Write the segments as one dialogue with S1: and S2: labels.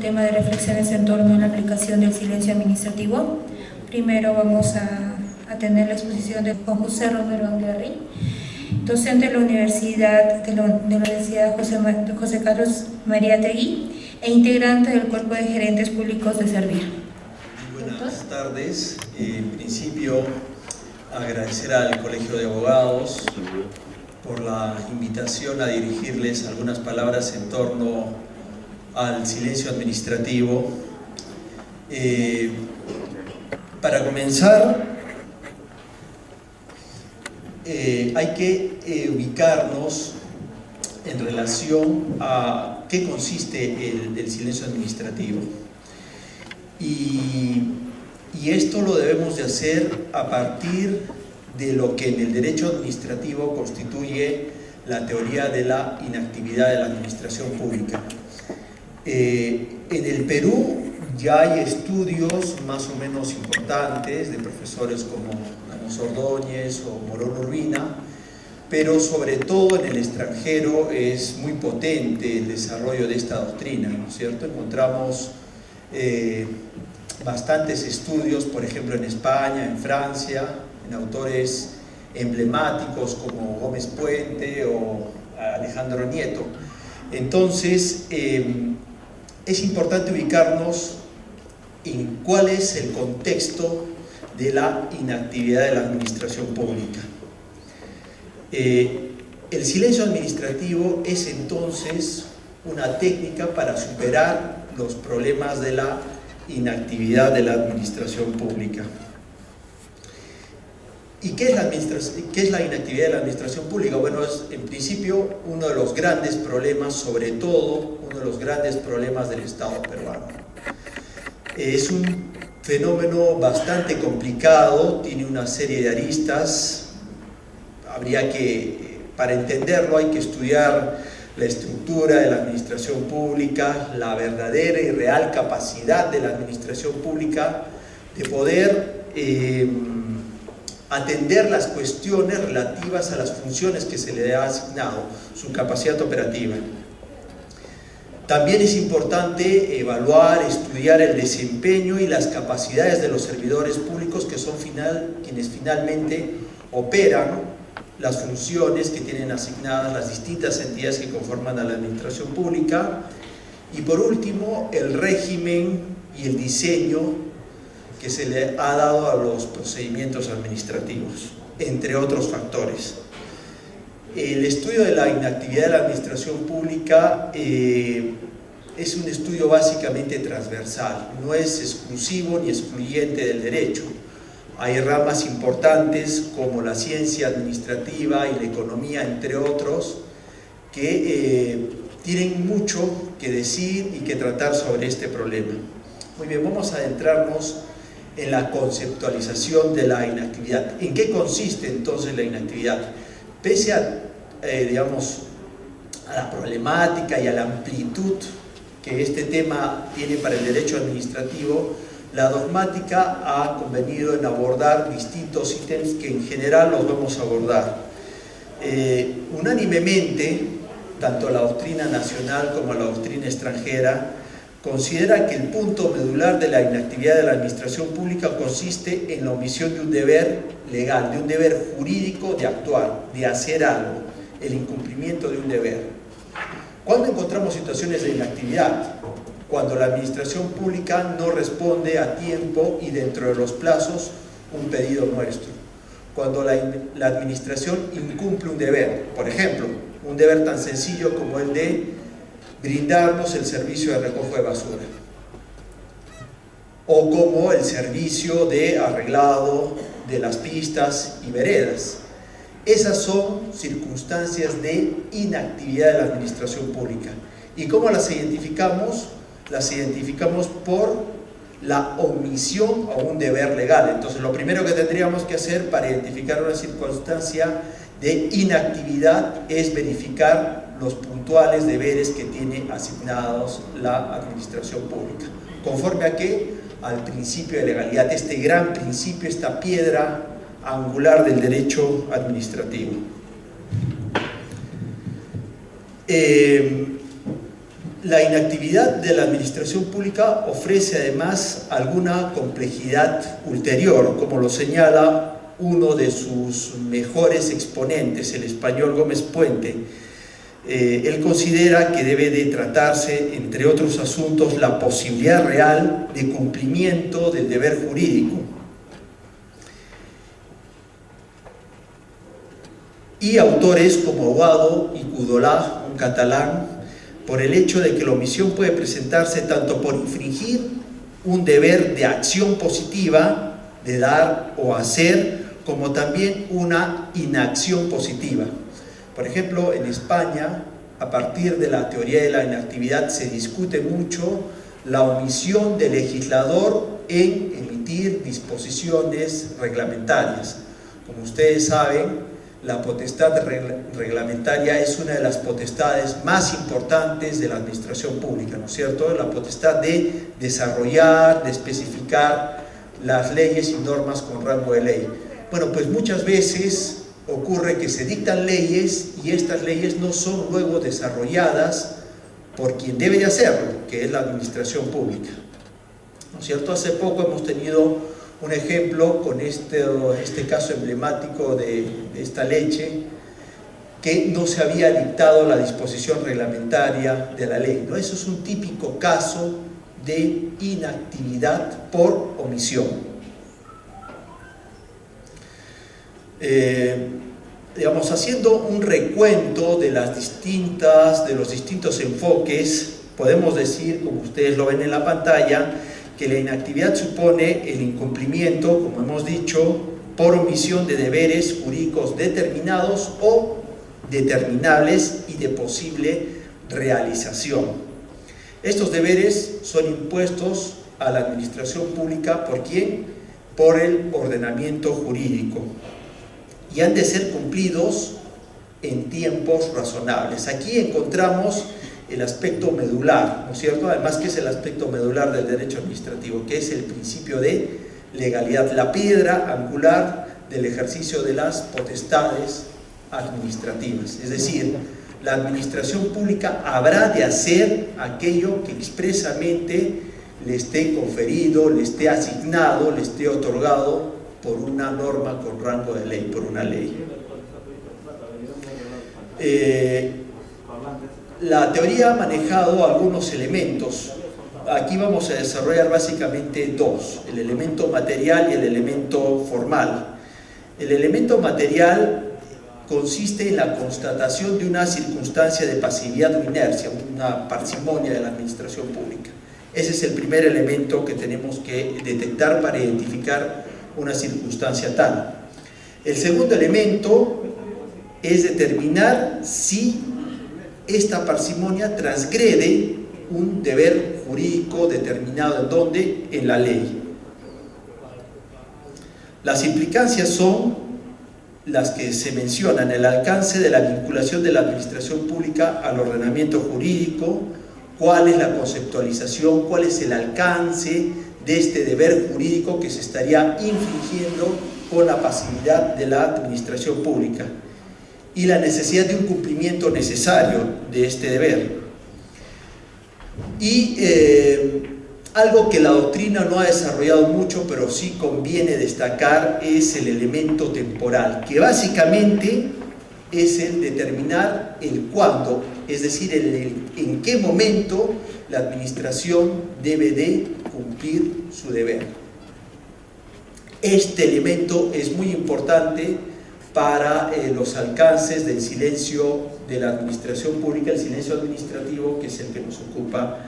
S1: tema de reflexiones en torno a la aplicación del silencio administrativo. Primero vamos a tener la exposición de Juan José Romero Anguerri, docente de la Universidad José Carlos Mariátegui e integrante del Cuerpo de Gerentes Públicos de Servir.
S2: Buenas tardes. En principio, agradecer al Colegio de Abogados por la invitación a dirigirles algunas palabras en torno al silencio administrativo. Para comenzar, hay que ubicarnos en relación a qué consiste el silencio administrativo. Y esto lo debemos de hacer a partir de lo que en el derecho administrativo constituye la teoría de la inactividad de la administración pública. En el Perú ya hay estudios más o menos importantes de profesores como Ramos Ordóñez o Morón Urbina, pero sobre todo en el extranjero es muy potente el desarrollo de esta doctrina, ¿no es cierto? Encontramos bastantes estudios, por ejemplo en España, en Francia, en autores emblemáticos como Gómez Puente o Alejandro Nieto. Entonces, es importante ubicarnos en cuál es el contexto de la inactividad de la administración pública. El silencio administrativo es entonces una técnica para superar los problemas de la inactividad de la administración pública. ¿Y qué es la inactividad de la administración pública? Bueno, es en principio uno de los grandes problemas, sobre todo uno de los grandes problemas del Estado peruano. Es un fenómeno bastante complicado, tiene una serie de aristas. Para entenderlo hay que estudiar la estructura de la administración pública, la verdadera y real capacidad de la administración pública de poder atender las cuestiones relativas a las funciones que se le ha asignado, su capacidad operativa. También es importante evaluar, estudiar el desempeño y las capacidades de los servidores públicos que son quienes finalmente operan las funciones que tienen asignadas las distintas entidades que conforman a la administración pública. Y por último, el régimen y el diseño que se le ha dado a los procedimientos administrativos, entre otros factores. El estudio de la inactividad de la administración pública es un estudio básicamente transversal, no es exclusivo ni excluyente del derecho. Hay ramas importantes como la ciencia administrativa y la economía, entre otros, que tienen mucho que decir y que tratar sobre este problema. Muy bien, vamos a adentrarnos en la conceptualización de la inactividad. ¿En qué consiste entonces la inactividad? Pese a, a la problemática y a la amplitud que este tema tiene para el derecho administrativo, la dogmática ha convenido en abordar distintos ítems que en general los vamos a abordar. Unánimemente, tanto la doctrina nacional como la doctrina extranjera considera que el punto medular de la inactividad de la administración pública consiste en la omisión de un deber legal, de un deber jurídico de actuar, de hacer algo, el incumplimiento de un deber. ¿Cuándo encontramos situaciones de inactividad? Cuando la administración pública no responde a tiempo y dentro de los plazos un pedido nuestro. Cuando la administración incumple un deber, por ejemplo, un deber tan sencillo como el de brindarnos el servicio de recojo de basura, o como el servicio de arreglado de las pistas y veredas. Esas son circunstancias de inactividad de la administración pública. ¿Y cómo las identificamos? Las identificamos por la omisión a un deber legal. Entonces, lo primero que tendríamos que hacer para identificar una circunstancia de inactividad es verificar los puntuales deberes que tiene asignados la administración pública. ¿Conforme a qué? Al principio de legalidad, este gran principio, esta piedra angular del derecho administrativo. La inactividad de la administración pública ofrece además alguna complejidad ulterior, como lo señala uno de sus mejores exponentes, el español Gómez Puente. Él considera que debe de tratarse, entre otros asuntos, la posibilidad real de cumplimiento del deber jurídico. Y autores como Aguado y Cudolà, un catalán, por el hecho de que la omisión puede presentarse tanto por infringir un deber de acción positiva, de dar o hacer, como también una inacción positiva. Por ejemplo, en España, a partir de la teoría de la inactividad, se discute mucho la omisión del legislador en emitir disposiciones reglamentarias. Como ustedes saben, la potestad reglamentaria es una de las potestades más importantes de la administración pública, ¿no es cierto? La potestad de desarrollar, de especificar las leyes y normas con rango de ley. Bueno, pues muchas veces ocurre que se dictan leyes y estas leyes no son luego desarrolladas por quien debe de hacerlo, que es la administración pública, ¿no es cierto? Hace poco hemos tenido un ejemplo con este caso emblemático de esta leche, que no se había dictado la disposición reglamentaria de la ley, ¿no? Eso es un típico caso de inactividad por omisión. Digamos, haciendo un recuento de los distintos enfoques, podemos decir, como ustedes lo ven en la pantalla, que la inactividad supone el incumplimiento, como hemos dicho, por omisión de deberes jurídicos determinados o determinables y de posible realización. Estos deberes son impuestos a la administración pública, ¿por quién? Por el ordenamiento jurídico, y han de ser cumplidos en tiempos razonables. Aquí encontramos el aspecto medular, ¿no es cierto? Además, ¿qué es el aspecto medular del derecho administrativo? Que es el principio de legalidad, la piedra angular del ejercicio de las potestades administrativas. Es decir, la administración pública habrá de hacer aquello que expresamente le esté conferido, le esté asignado, le esté otorgado por una norma con rango de ley, por una ley. La teoría ha manejado algunos elementos. Aquí vamos a desarrollar básicamente dos: el elemento material y el elemento formal. El elemento material consiste en la constatación de una circunstancia de pasividad o inercia, una parsimonia de la administración pública. Ese es el primer elemento que tenemos que detectar para identificar una circunstancia tal. El segundo elemento es determinar si esta parsimonia transgrede un deber jurídico determinado. ¿En dónde? En la ley. Las implicancias son las que se mencionan: el alcance de la vinculación de la administración pública al ordenamiento jurídico, cuál es la conceptualización, cuál es el alcance de este deber jurídico que se estaría infringiendo con la pasividad de la administración pública, y la necesidad de un cumplimiento necesario de este deber. Y algo que la doctrina no ha desarrollado mucho, pero sí conviene destacar, es el elemento temporal, que básicamente es el determinar el cuándo, es decir, en qué momento la administración debe de cumplir su deber. Este elemento es muy importante para los alcances del silencio de la administración pública, el silencio administrativo, que es el que nos ocupa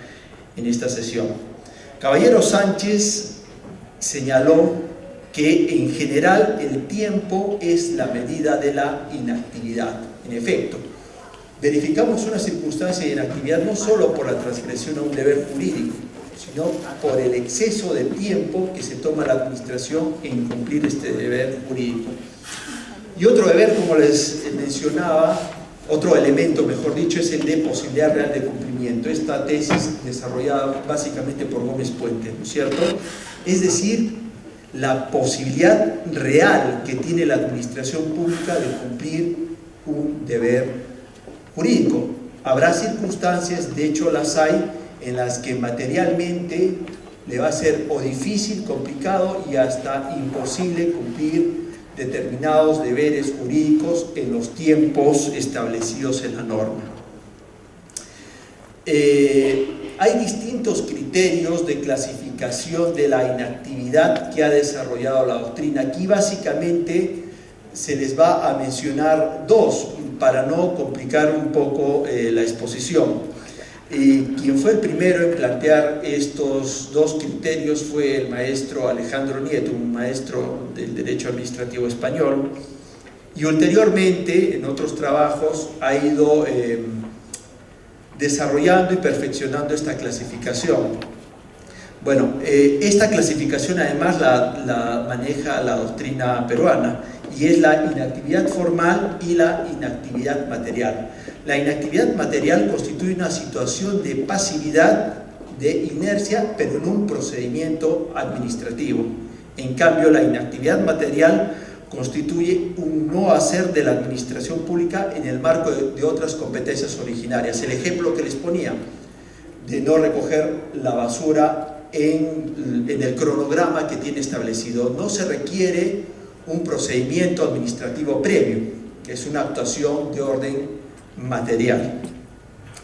S2: en esta sesión. Caballero Sánchez señaló que en general el tiempo es la medida de la inactividad. En efecto, verificamos una circunstancia de inactividad no solo por la transgresión a un deber jurídico, sino por el exceso de tiempo que se toma la administración en cumplir este deber jurídico. Y otro deber, como les mencionaba, otro elemento, mejor dicho, es el de posibilidad real de cumplimiento. Esta tesis desarrollada básicamente por Gómez Puente, ¿no es cierto? Es decir, la posibilidad real que tiene la administración pública de cumplir un deber jurídico. Habrá circunstancias, de hecho las hay, en las que materialmente le va a ser o difícil, complicado y hasta imposible cumplir determinados deberes jurídicos en los tiempos establecidos en la norma. Hay distintos criterios de clasificación de la inactividad que ha desarrollado la doctrina. Aquí básicamente se les va a mencionar dos para no complicar un poco la exposición. Quien fue el primero en plantear estos dos criterios fue el maestro Alejandro Nieto, un maestro del derecho administrativo español, y ulteriormente en otros trabajos ha ido desarrollando y perfeccionando esta clasificación. Bueno, esta clasificación además la maneja la doctrina peruana, y es la inactividad formal y la inactividad material. La inactividad material constituye una situación de pasividad, de inercia, pero en un procedimiento administrativo. En cambio, la inactividad material constituye un no hacer de la administración pública en el marco de otras competencias originarias. El ejemplo que les ponía, de no recoger la basura en el cronograma que tiene establecido. No se requiere un procedimiento administrativo previo, que es una actuación de orden material.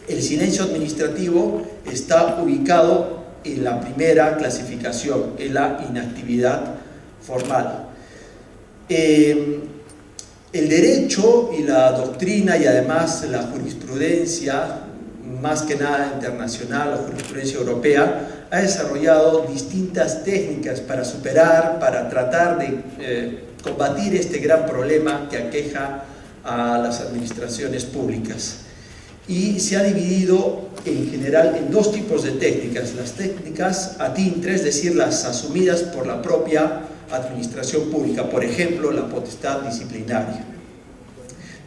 S2: El silencio administrativo está ubicado en la primera clasificación, en la inactividad formal. El derecho y la doctrina y además la jurisprudencia, más que nada internacional, la jurisprudencia europea, ha desarrollado distintas técnicas para superar, para tratar de combatir este gran problema que aqueja a las administraciones públicas. Y se ha dividido en general en dos tipos de técnicas: las técnicas ad intra, es decir, las asumidas por la propia administración pública, por ejemplo, la potestad disciplinaria,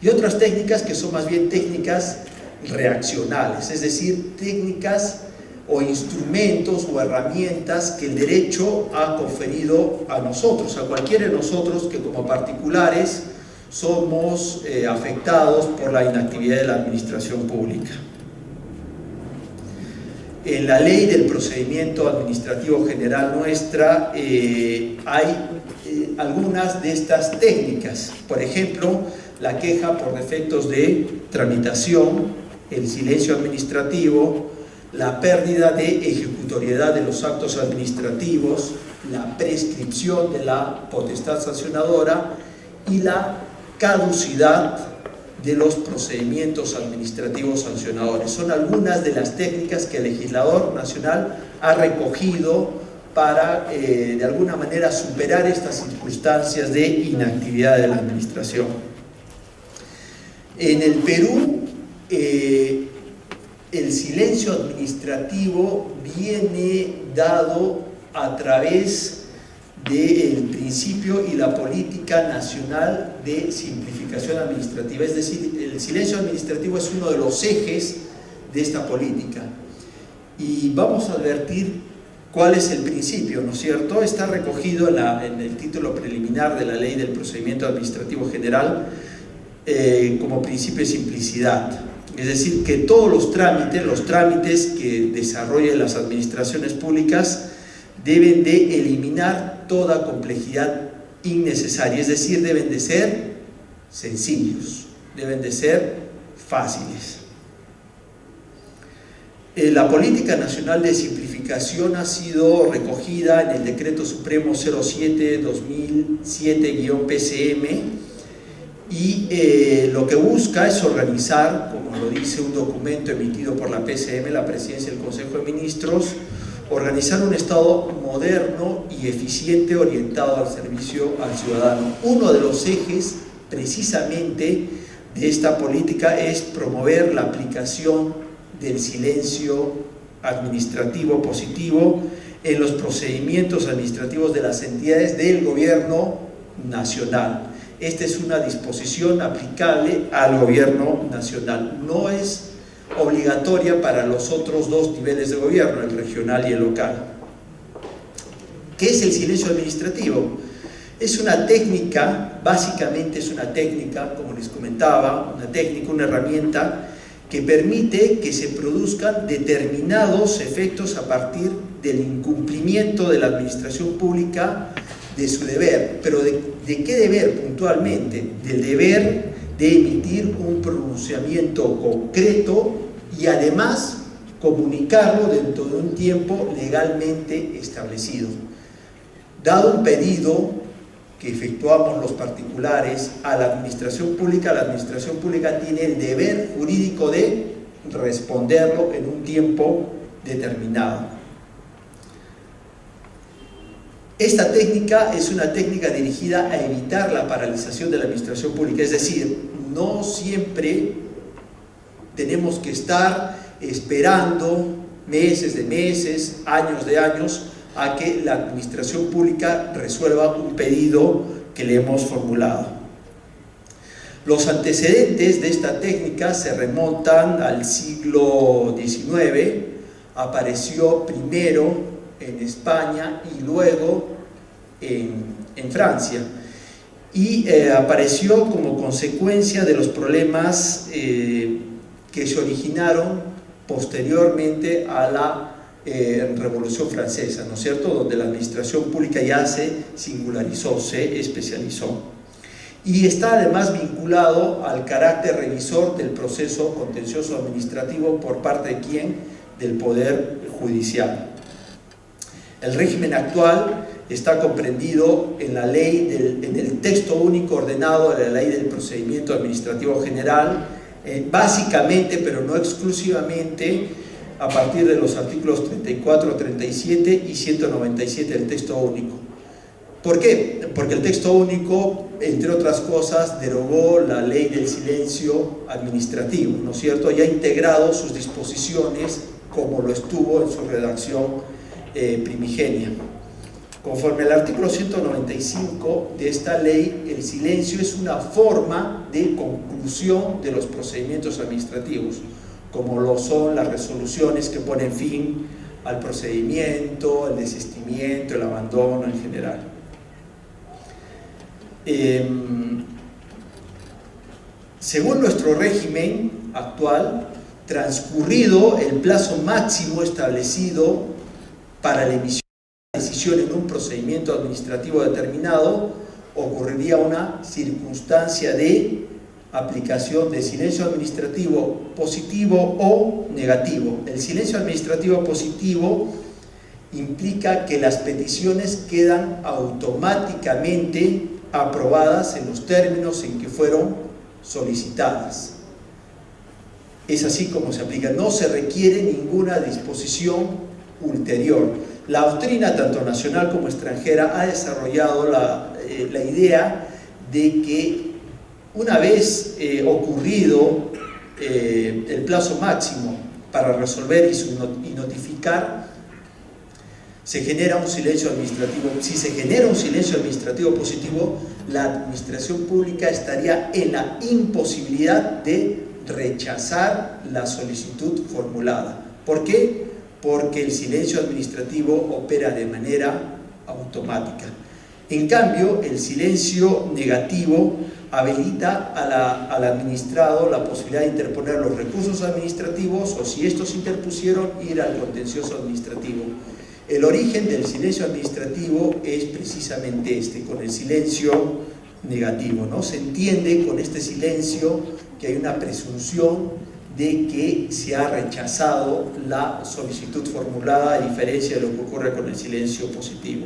S2: y otras técnicas que son más bien técnicas reaccionales, es decir, técnicas o instrumentos o herramientas que el derecho ha conferido a nosotros, a cualquiera de nosotros que como particulares somos afectados por la inactividad de la administración pública. En la ley del procedimiento administrativo general nuestra hay algunas de estas técnicas, por ejemplo, la queja por defectos de tramitación, el silencio administrativo, la pérdida de ejecutoriedad de los actos administrativos, la prescripción de la potestad sancionadora y la caducidad de los procedimientos administrativos sancionadores. Son algunas de las técnicas que el legislador nacional ha recogido para, de alguna manera, superar estas circunstancias de inactividad de la administración. En el Perú, el silencio administrativo viene dado a través del principio y la política nacional de simplificación administrativa, es decir, el silencio administrativo es uno de los ejes de esta política. Y vamos a advertir cuál es el principio, ¿no es cierto? Está recogido en el título preliminar de la Ley del Procedimiento Administrativo General como principio de simplicidad. Es decir, que todos los trámites que desarrollen las administraciones públicas deben de eliminar toda complejidad innecesaria, es decir, deben de ser sencillos, deben de ser fáciles. La política nacional de simplificación ha sido recogida en el Decreto Supremo 07-2007-PCM y lo que busca es organizar, como lo dice un documento emitido por la PCM, la Presidencia del Consejo de Ministros, organizar un Estado moderno y eficiente orientado al servicio al ciudadano. Uno de los ejes precisamente de esta política es promover la aplicación del silencio administrativo positivo en los procedimientos administrativos de las entidades del gobierno nacional. Esta es una disposición aplicable al gobierno nacional, no es obligatoria para los otros dos niveles de gobierno, el regional y el local. ¿Qué es el silencio administrativo? Es una técnica, básicamente es una técnica, como les comentaba, una técnica, una herramienta que permite que se produzcan determinados efectos a partir del incumplimiento de la administración pública de su deber. ¿Pero de qué deber puntualmente? Del deber de emitir un pronunciamiento concreto y además comunicarlo dentro de un tiempo legalmente establecido. Dado un pedido que efectuamos los particulares a la administración pública tiene el deber jurídico de responderlo en un tiempo determinado. Esta técnica es una técnica dirigida a evitar la paralización de la administración pública, es decir, no siempre tenemos que estar esperando meses de meses, años de años, a que la administración pública resuelva un pedido que le hemos formulado. Los antecedentes de esta técnica se remontan al siglo XIX, apareció primero en España y luego en Francia, y apareció como consecuencia de los problemas que se originaron posteriormente a la Revolución Francesa, ¿no es cierto?, donde la administración pública ya se singularizó, se especializó. Y está además vinculado al carácter revisor del proceso contencioso administrativo por parte de ¿quién? Del Poder Judicial. El régimen actual está comprendido en la ley en el texto único ordenado de la Ley del Procedimiento Administrativo General, básicamente, pero no exclusivamente, a partir de los artículos 34, 37 y 197 del texto único. ¿Por qué? Porque el texto único, entre otras cosas, derogó la ley del silencio administrativo, ¿no es cierto? Y ha integrado sus disposiciones como lo estuvo en su redacción primigenia. Conforme al artículo 195 de esta ley, el silencio es una forma de conclusión de los procedimientos administrativos, como lo son las resoluciones que ponen fin al procedimiento, el desistimiento, el abandono en general. Según nuestro régimen actual, transcurrido el plazo máximo establecido para la emisión de una decisión en un procedimiento administrativo determinado, ocurriría una circunstancia de aplicación de silencio administrativo positivo o negativo. El silencio administrativo positivo implica que las peticiones quedan automáticamente aprobadas en los términos en que fueron solicitadas. Es así como se aplica, no se requiere ninguna disposición ulterior. La doctrina, tanto nacional como extranjera, ha desarrollado la idea de que una vez ocurrido el plazo máximo para resolver y notificar, se genera un silencio administrativo. Si se genera un silencio administrativo positivo, la administración pública estaría en la imposibilidad de rechazar la solicitud formulada. ¿Por qué? Porque el silencio administrativo opera de manera automática. En cambio, el silencio negativo habilita al administrado la posibilidad de interponer los recursos administrativos o, si estos interpusieron, ir al contencioso administrativo. El origen del silencio administrativo es precisamente este, con el silencio negativo, ¿no? Se entiende con este silencio que hay una presunción de que se ha rechazado la solicitud formulada, a diferencia de lo que ocurre con el silencio positivo.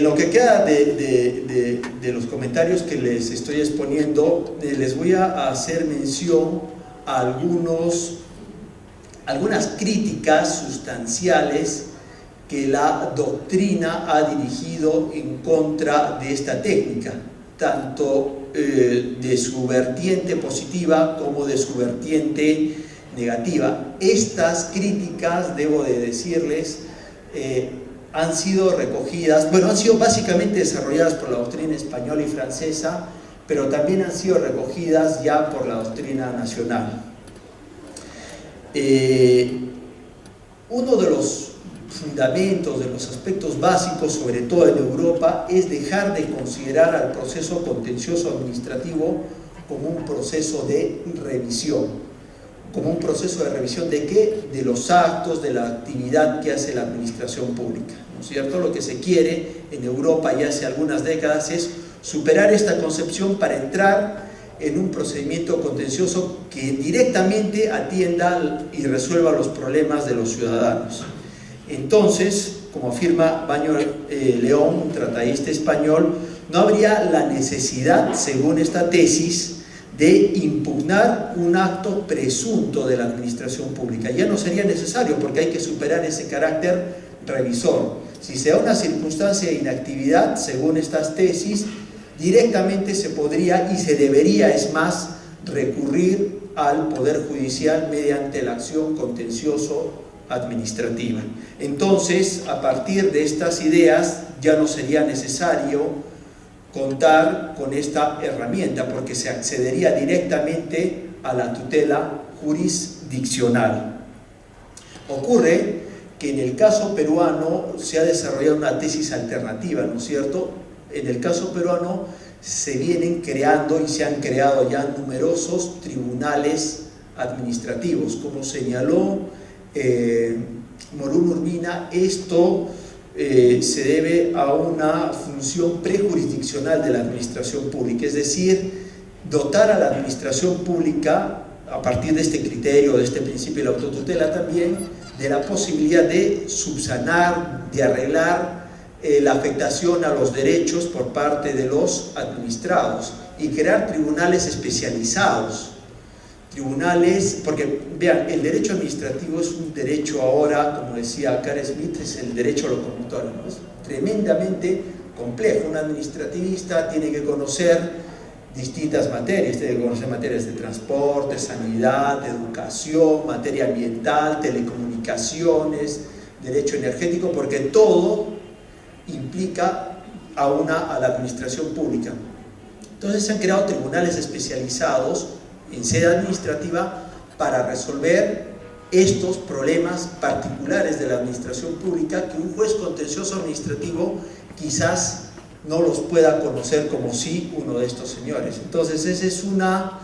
S2: Lo que queda de los comentarios que les estoy exponiendo, les voy a hacer mención a algunas críticas sustanciales que la doctrina ha dirigido en contra de esta técnica, tanto de su vertiente positiva como de su vertiente negativa. Estas críticas, debo de decirles, han sido recogidas, han sido básicamente desarrolladas por la doctrina española y francesa, pero también han sido recogidas ya por la doctrina nacional. Uno de los fundamentos, de los aspectos básicos, sobre todo en Europa, es dejar de considerar al proceso contencioso administrativo como un proceso de revisión. ¿Como un proceso de revisión de qué? De los actos, de la actividad que hace la administración pública, ¿no es cierto? Lo que se quiere en Europa ya hace algunas décadas es superar esta concepción para entrar en un procedimiento contencioso que directamente atienda y resuelva los problemas de los ciudadanos. Entonces, como afirma Baño León, un tratadista español, no habría la necesidad, según esta tesis, de impugnar un acto presunto de la administración pública. Ya no sería necesario porque hay que superar ese carácter revisor. Si se da una circunstancia de inactividad, según estas tesis, directamente se podría y se debería, es más, recurrir al Poder Judicial mediante la acción contencioso-administrativa. Entonces, a partir de estas ideas, ya no sería necesario contar con esta herramienta porque se accedería directamente a la tutela jurisdiccional. Ocurre que en el caso peruano se ha desarrollado una tesis alternativa, ¿no es cierto? En el caso peruano se vienen creando y se han creado ya numerosos tribunales administrativos. Como señaló Morún Urbina, esto se debe a una función prejurisdiccional de la administración pública, es decir, dotar a la administración pública, a partir de este criterio, de este principio de la autotutela también, de la posibilidad de subsanar, de arreglar la afectación a los derechos por parte de los administrados y crear tribunales especializados. Tribunales, porque vean, el derecho administrativo es un derecho ahora, como decía Carl Smith, es el derecho locomotor, ¿no? Es tremendamente complejo. Un administrativista tiene que conocer distintas materias, tiene que conocer materias de transporte, sanidad, de educación, materia ambiental, telecomunicaciones, derecho energético, porque todo implica a la administración pública. Entonces se han creado tribunales especializados en sede administrativa para resolver estos problemas particulares de la administración pública que un juez contencioso administrativo quizás no los pueda conocer como sí uno de estos señores. Entonces esa es una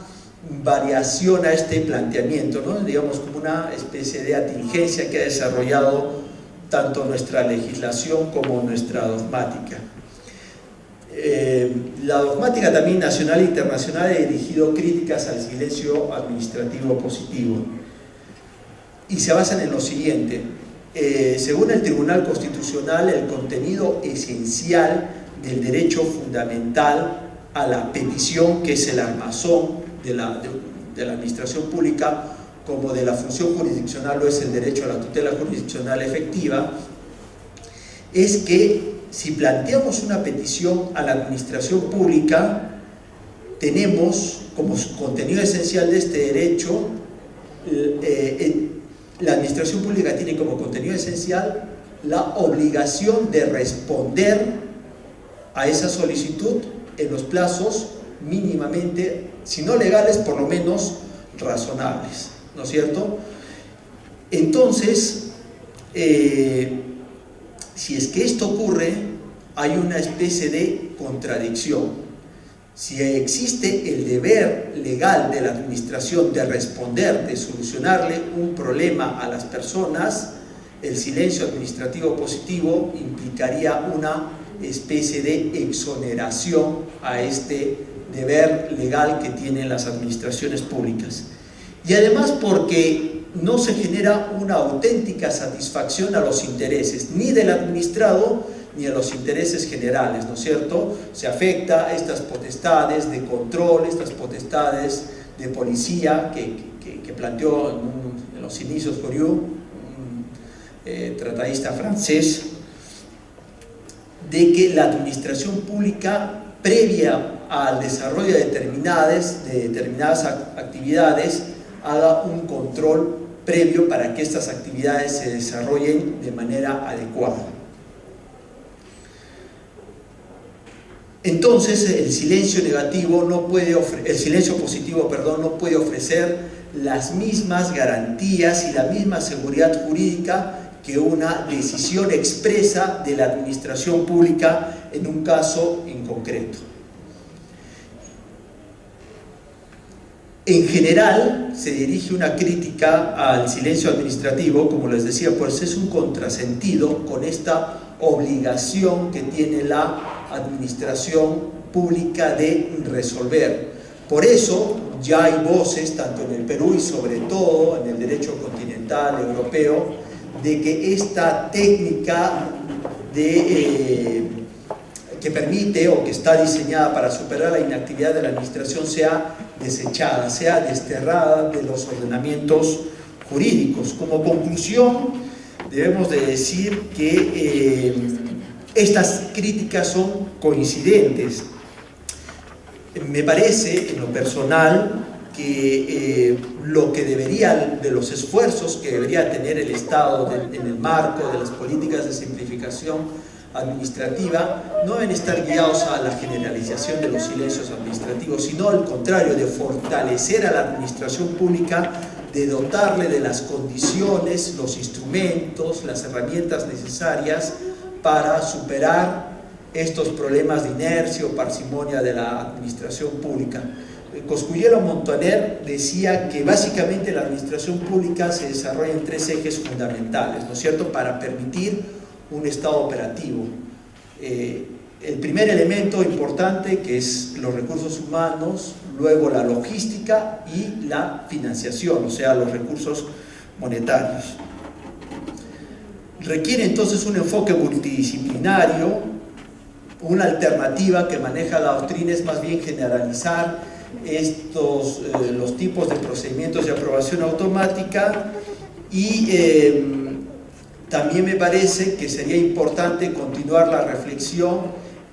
S2: variación a este planteamiento, ¿no? Digamos como una especie de atingencia que ha desarrollado tanto nuestra legislación como nuestra dogmática. La dogmática también nacional e internacional ha dirigido críticas al silencio administrativo positivo y se basan en lo siguiente. Según el Tribunal Constitucional, el contenido esencial del derecho fundamental a la petición, que es el armazón de la administración pública, como de la función jurisdiccional lo es el derecho a la tutela jurisdiccional efectiva, es que si planteamos una petición a la administración pública, tenemos como contenido esencial de este derecho, la administración pública tiene como contenido esencial la obligación de responder a esa solicitud en los plazos mínimamente, si no legales, por lo menos razonables, ¿no es cierto? Entonces, si es que esto ocurre, hay una especie de contradicción. Si existe el deber legal de la administración de responder, de solucionarle un problema a las personas, el silencio administrativo positivo implicaría una especie de exoneración a este deber legal que tienen las administraciones públicas. Y además porque no se genera una auténtica satisfacción a los intereses ni del administrado ni a los intereses generales, ¿no es cierto? Se afecta a estas potestades de control, estas potestades de policía que planteó en los inicios Joriot, un tratadista francés, de que la administración pública, previa al desarrollo de determinadas actividades, haga un control previo para que estas actividades se desarrollen de manera adecuada. Entonces el silencio positivo no puede ofrecer las mismas garantías y la misma seguridad jurídica que una decisión expresa de la administración pública en un caso en concreto. En general, se dirige una crítica al silencio administrativo, como les decía, pues es un contrasentido con esta obligación que tiene la administración pública de resolver. Por eso ya hay voces, tanto en el Perú y sobre todo en el derecho continental europeo, de que esta técnica que permite o que está diseñada para superar la inactividad de la administración sea desechada, sea desterrada de los ordenamientos jurídicos. Como conclusión, debemos de decir que estas críticas son coincidentes. Me parece, en lo personal, que lo que debería, de los esfuerzos que debería tener el Estado en el marco de las políticas de simplificación administrativa, no deben estar guiados a la generalización de los silencios administrativos, sino al contrario, de fortalecer a la administración pública, de dotarle de las condiciones, los instrumentos, las herramientas necesarias para superar estos problemas de inercia o parsimonia de la administración pública. Cosculluela Montaner decía que básicamente la administración pública se desarrolla en tres ejes fundamentales, ¿no es cierto?, para permitir un Estado operativo. El primer elemento importante, que es los recursos humanos, luego la logística y la financiación, o sea, los recursos monetarios. Requiere entonces un enfoque multidisciplinario. Una alternativa que maneja la doctrina es más bien generalizar los tipos de procedimientos de aprobación automática y también me parece que sería importante continuar la reflexión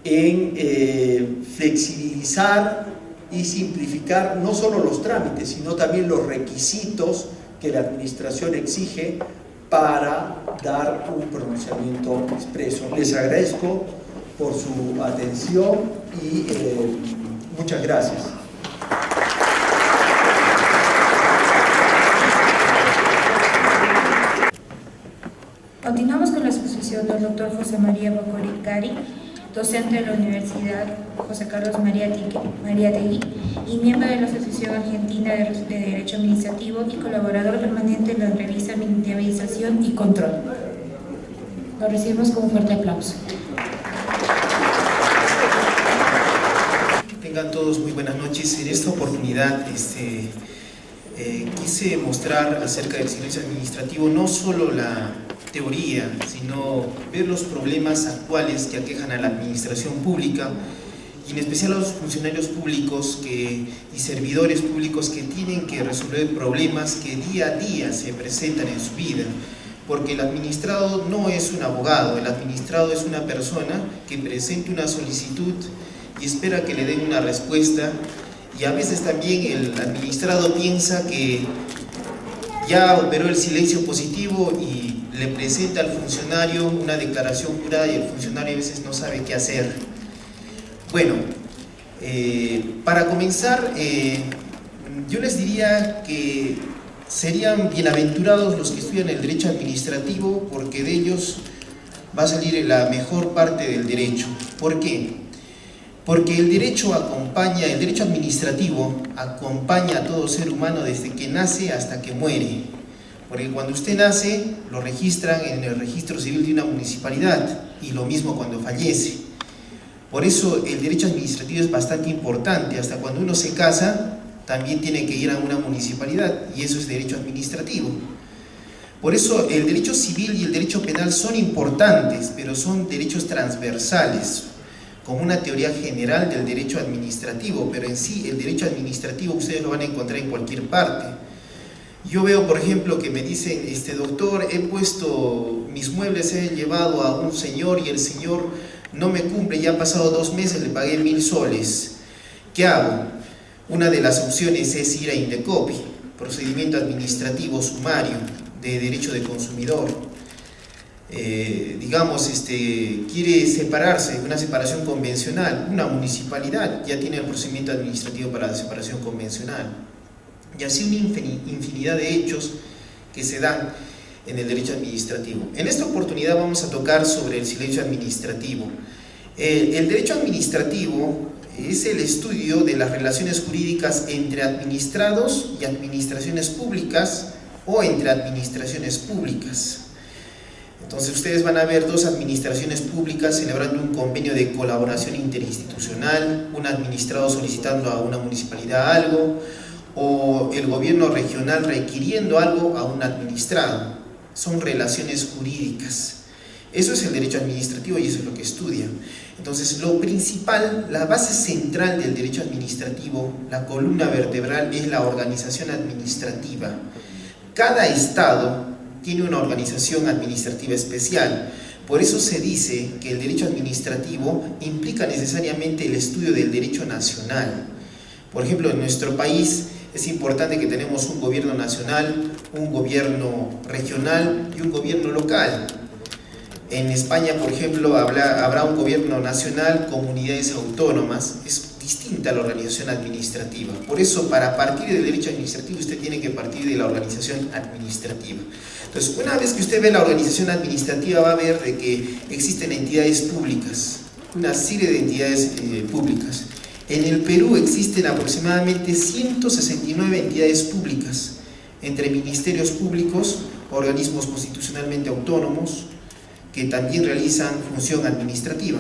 S2: en flexibilizar y simplificar no solo los trámites, sino también los requisitos que la administración exige para dar un pronunciamiento expreso. Les agradezco por su atención y muchas gracias.
S1: Continuamos con la exposición del doctor José María Bocoricari, docente de la Universidad José Carlos Mariátegui y miembro de la Asociación Argentina de Derecho Administrativo y colaborador permanente en la revista de Administración y Control. Lo recibimos con un fuerte aplauso.
S3: Tengan todos muy buenas noches. En esta oportunidad quise mostrar acerca del silencio administrativo no solo la teoría, sino ver los problemas actuales que aquejan a la administración pública y en especial a los funcionarios públicos y servidores públicos que tienen que resolver problemas que día a día se presentan en su vida, porque el administrado no es un abogado, el administrado es una persona que presenta una solicitud y espera que le den una respuesta, y a veces también el administrado piensa que ya operó el silencio positivo y le presenta al funcionario una declaración jurada y el funcionario a veces no sabe qué hacer. Bueno, para comenzar, yo les diría que serían bienaventurados los que estudian el derecho administrativo, porque de ellos va a salir la mejor parte del derecho. ¿Por qué? Porque el derecho administrativo acompaña a todo ser humano desde que nace hasta que muere. Porque cuando usted nace, lo registran en el registro civil de una municipalidad, y lo mismo cuando fallece. Por eso el derecho administrativo es bastante importante. Hasta cuando uno se casa, también tiene que ir a una municipalidad, y eso es derecho administrativo. Por eso el derecho civil y el derecho penal son importantes, pero son derechos transversales, como una teoría general del derecho administrativo, pero en sí el derecho administrativo ustedes lo van a encontrar en cualquier parte. Yo veo, por ejemplo, que me dicen, doctor, he puesto mis muebles, he llevado a un señor y el señor no me cumple, ya han pasado 2 meses, le pagué 1000 soles. ¿Qué hago? Una de las opciones es ir a Indecopi, procedimiento administrativo sumario de derecho de consumidor. Quiere separarse, una separación convencional, una municipalidad ya tiene el procedimiento administrativo para la separación convencional. Y así una infinidad de hechos que se dan en el derecho administrativo. En esta oportunidad vamos a tocar sobre el silencio administrativo. El derecho administrativo es el estudio de las relaciones jurídicas entre administrados y administraciones públicas o entre administraciones públicas. Entonces ustedes van a ver dos administraciones públicas celebrando un convenio de colaboración interinstitucional, un administrado solicitando a una municipalidad algo, o el gobierno regional requiriendo algo a un administrado. Son relaciones jurídicas. Eso es el derecho administrativo y eso es lo que estudia. Entonces, lo principal, la base central del derecho administrativo, la columna vertebral, es la organización administrativa. Cada estado tiene una organización administrativa especial. Por eso se dice que el derecho administrativo implica necesariamente el estudio del derecho nacional. Por ejemplo, en nuestro país es importante que tenemos un gobierno nacional, un gobierno regional y un gobierno local. En España, por ejemplo, habrá un gobierno nacional, comunidades autónomas. Es distinta la organización administrativa. Por eso, para partir del derecho administrativo, usted tiene que partir de la organización administrativa. Entonces, una vez que usted ve la organización administrativa, va a ver de que existen entidades públicas, una serie de entidades públicas. En el Perú existen aproximadamente 169 entidades públicas, entre ministerios públicos, organismos constitucionalmente autónomos, que también realizan función administrativa.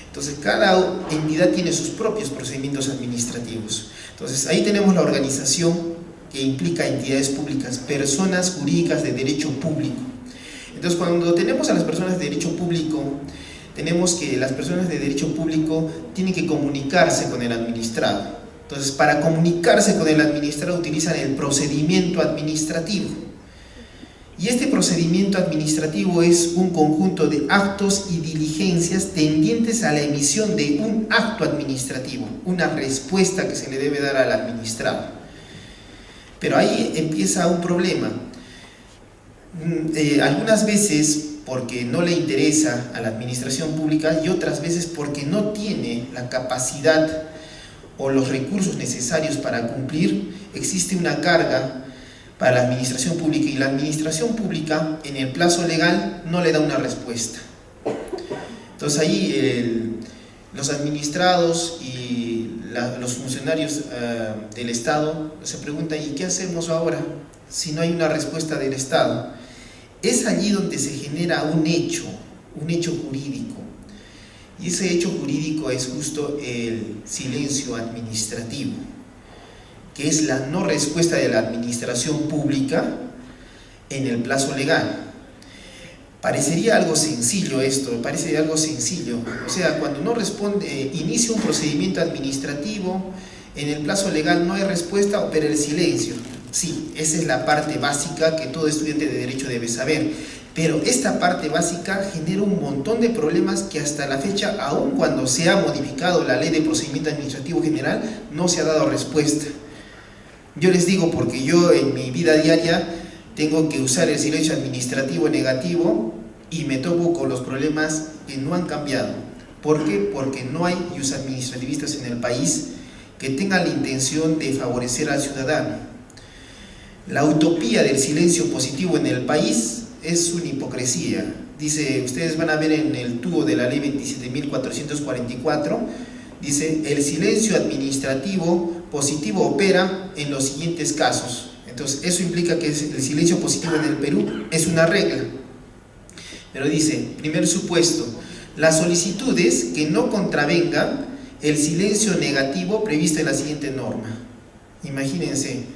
S3: Entonces, cada entidad tiene sus propios procedimientos administrativos. Entonces, ahí tenemos la organización que implica entidades públicas, personas jurídicas de derecho público. Entonces, cuando tenemos a las personas de derecho público, tenemos que las personas de derecho público tienen que comunicarse con el administrado. Entonces, para comunicarse con el administrado utilizan el procedimiento administrativo. Y este procedimiento administrativo es un conjunto de actos y diligencias tendientes a la emisión de un acto administrativo, una respuesta que se le debe dar al administrado. Pero ahí empieza un problema. Algunas veces porque no le interesa a la administración pública y otras veces porque no tiene la capacidad o los recursos necesarios para cumplir, existe una carga para la administración pública y la administración pública en el plazo legal no le da una respuesta. Entonces ahí los administrados y los funcionarios del Estado se preguntan: ¿y qué hacemos ahora si no hay una respuesta del Estado? Es allí donde se genera un hecho jurídico, y ese hecho jurídico es justo el silencio administrativo, que es la no respuesta de la administración pública en el plazo legal. Parecería algo sencillo esto, parece algo sencillo. O sea, cuando no responde, inicia un procedimiento administrativo, en el plazo legal no hay respuesta, opera el silencio. Sí, esa es la parte básica que todo estudiante de Derecho debe saber. Pero esta parte básica genera un montón de problemas que hasta la fecha, aun cuando se ha modificado la Ley de Procedimiento Administrativo General, no se ha dado respuesta. Yo les digo porque yo en mi vida diaria tengo que usar el silencio administrativo negativo y me topo con los problemas que no han cambiado. ¿Por qué? Porque no hay administrativistas en el país que tengan la intención de favorecer al ciudadano. La utopía del silencio positivo en el país es una hipocresía. Dice, ustedes van a ver en el tubo de la ley 27.444, dice: el silencio administrativo positivo opera en los siguientes casos. Entonces, eso implica que el silencio positivo en el Perú es una regla. Pero dice, primer supuesto, las solicitudes que no contravengan el silencio negativo previsto en la siguiente norma. Imagínense,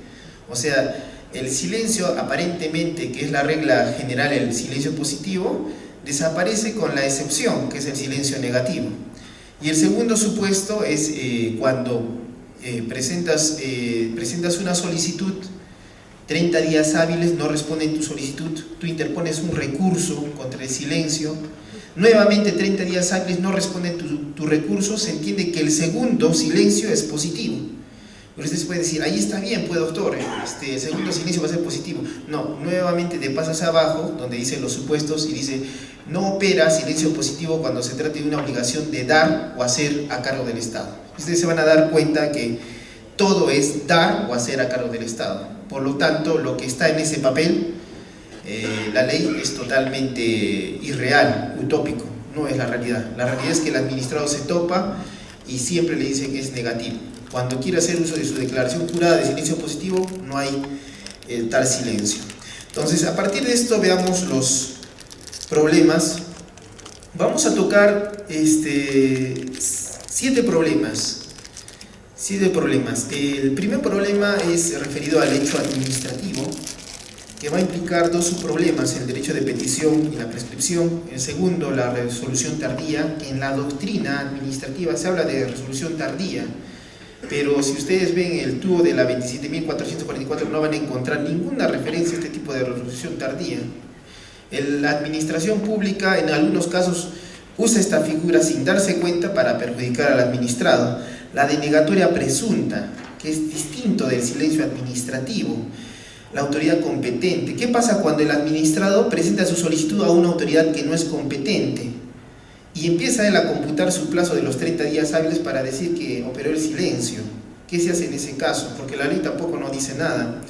S3: o sea, el silencio aparentemente, que es la regla general, el silencio positivo, desaparece con la excepción, que es el silencio negativo. Y el segundo supuesto es cuando presentas una solicitud, 30 días hábiles no responden tu solicitud, tú interpones un recurso contra el silencio, nuevamente 30 días hábiles no responden tu recurso, se entiende que el segundo silencio es positivo. Pero ustedes pueden decir, ahí está bien, pues doctor, el segundo silencio va a ser positivo. No, nuevamente te pasas abajo, donde dice los supuestos, y dice, no opera silencio positivo cuando se trate de una obligación de dar o hacer a cargo del Estado. Ustedes se van a dar cuenta que todo es dar o hacer a cargo del Estado. Por lo tanto, lo que está en ese papel, la ley es totalmente irreal, utópico, no es la realidad. La realidad es que el administrado se topa y siempre le dice que es negativo. Cuando quiere hacer uso de su declaración jurada de silencio positivo, no hay tal silencio. Entonces, a partir de esto veamos los problemas. Vamos a tocar 7 problemas. El primer problema es referido al hecho administrativo, que va a implicar 2 subproblemas: el derecho de petición y la prescripción. El segundo, la resolución tardía. En la doctrina administrativa se habla de resolución tardía, pero si ustedes ven el tubo de la 27.444 no van a encontrar ninguna referencia a este tipo de resolución tardía. La administración pública en algunos casos usa esta figura sin darse cuenta para perjudicar al administrado. La denegatoria presunta, que es distinto del silencio administrativo. La autoridad competente. ¿Qué pasa cuando el administrado presenta su solicitud a una autoridad que no es competente? Y empieza él a computar su plazo de los 30 días hábiles para decir que operó el silencio. ¿Qué se hace en ese caso? Porque la ley tampoco nos dice nada.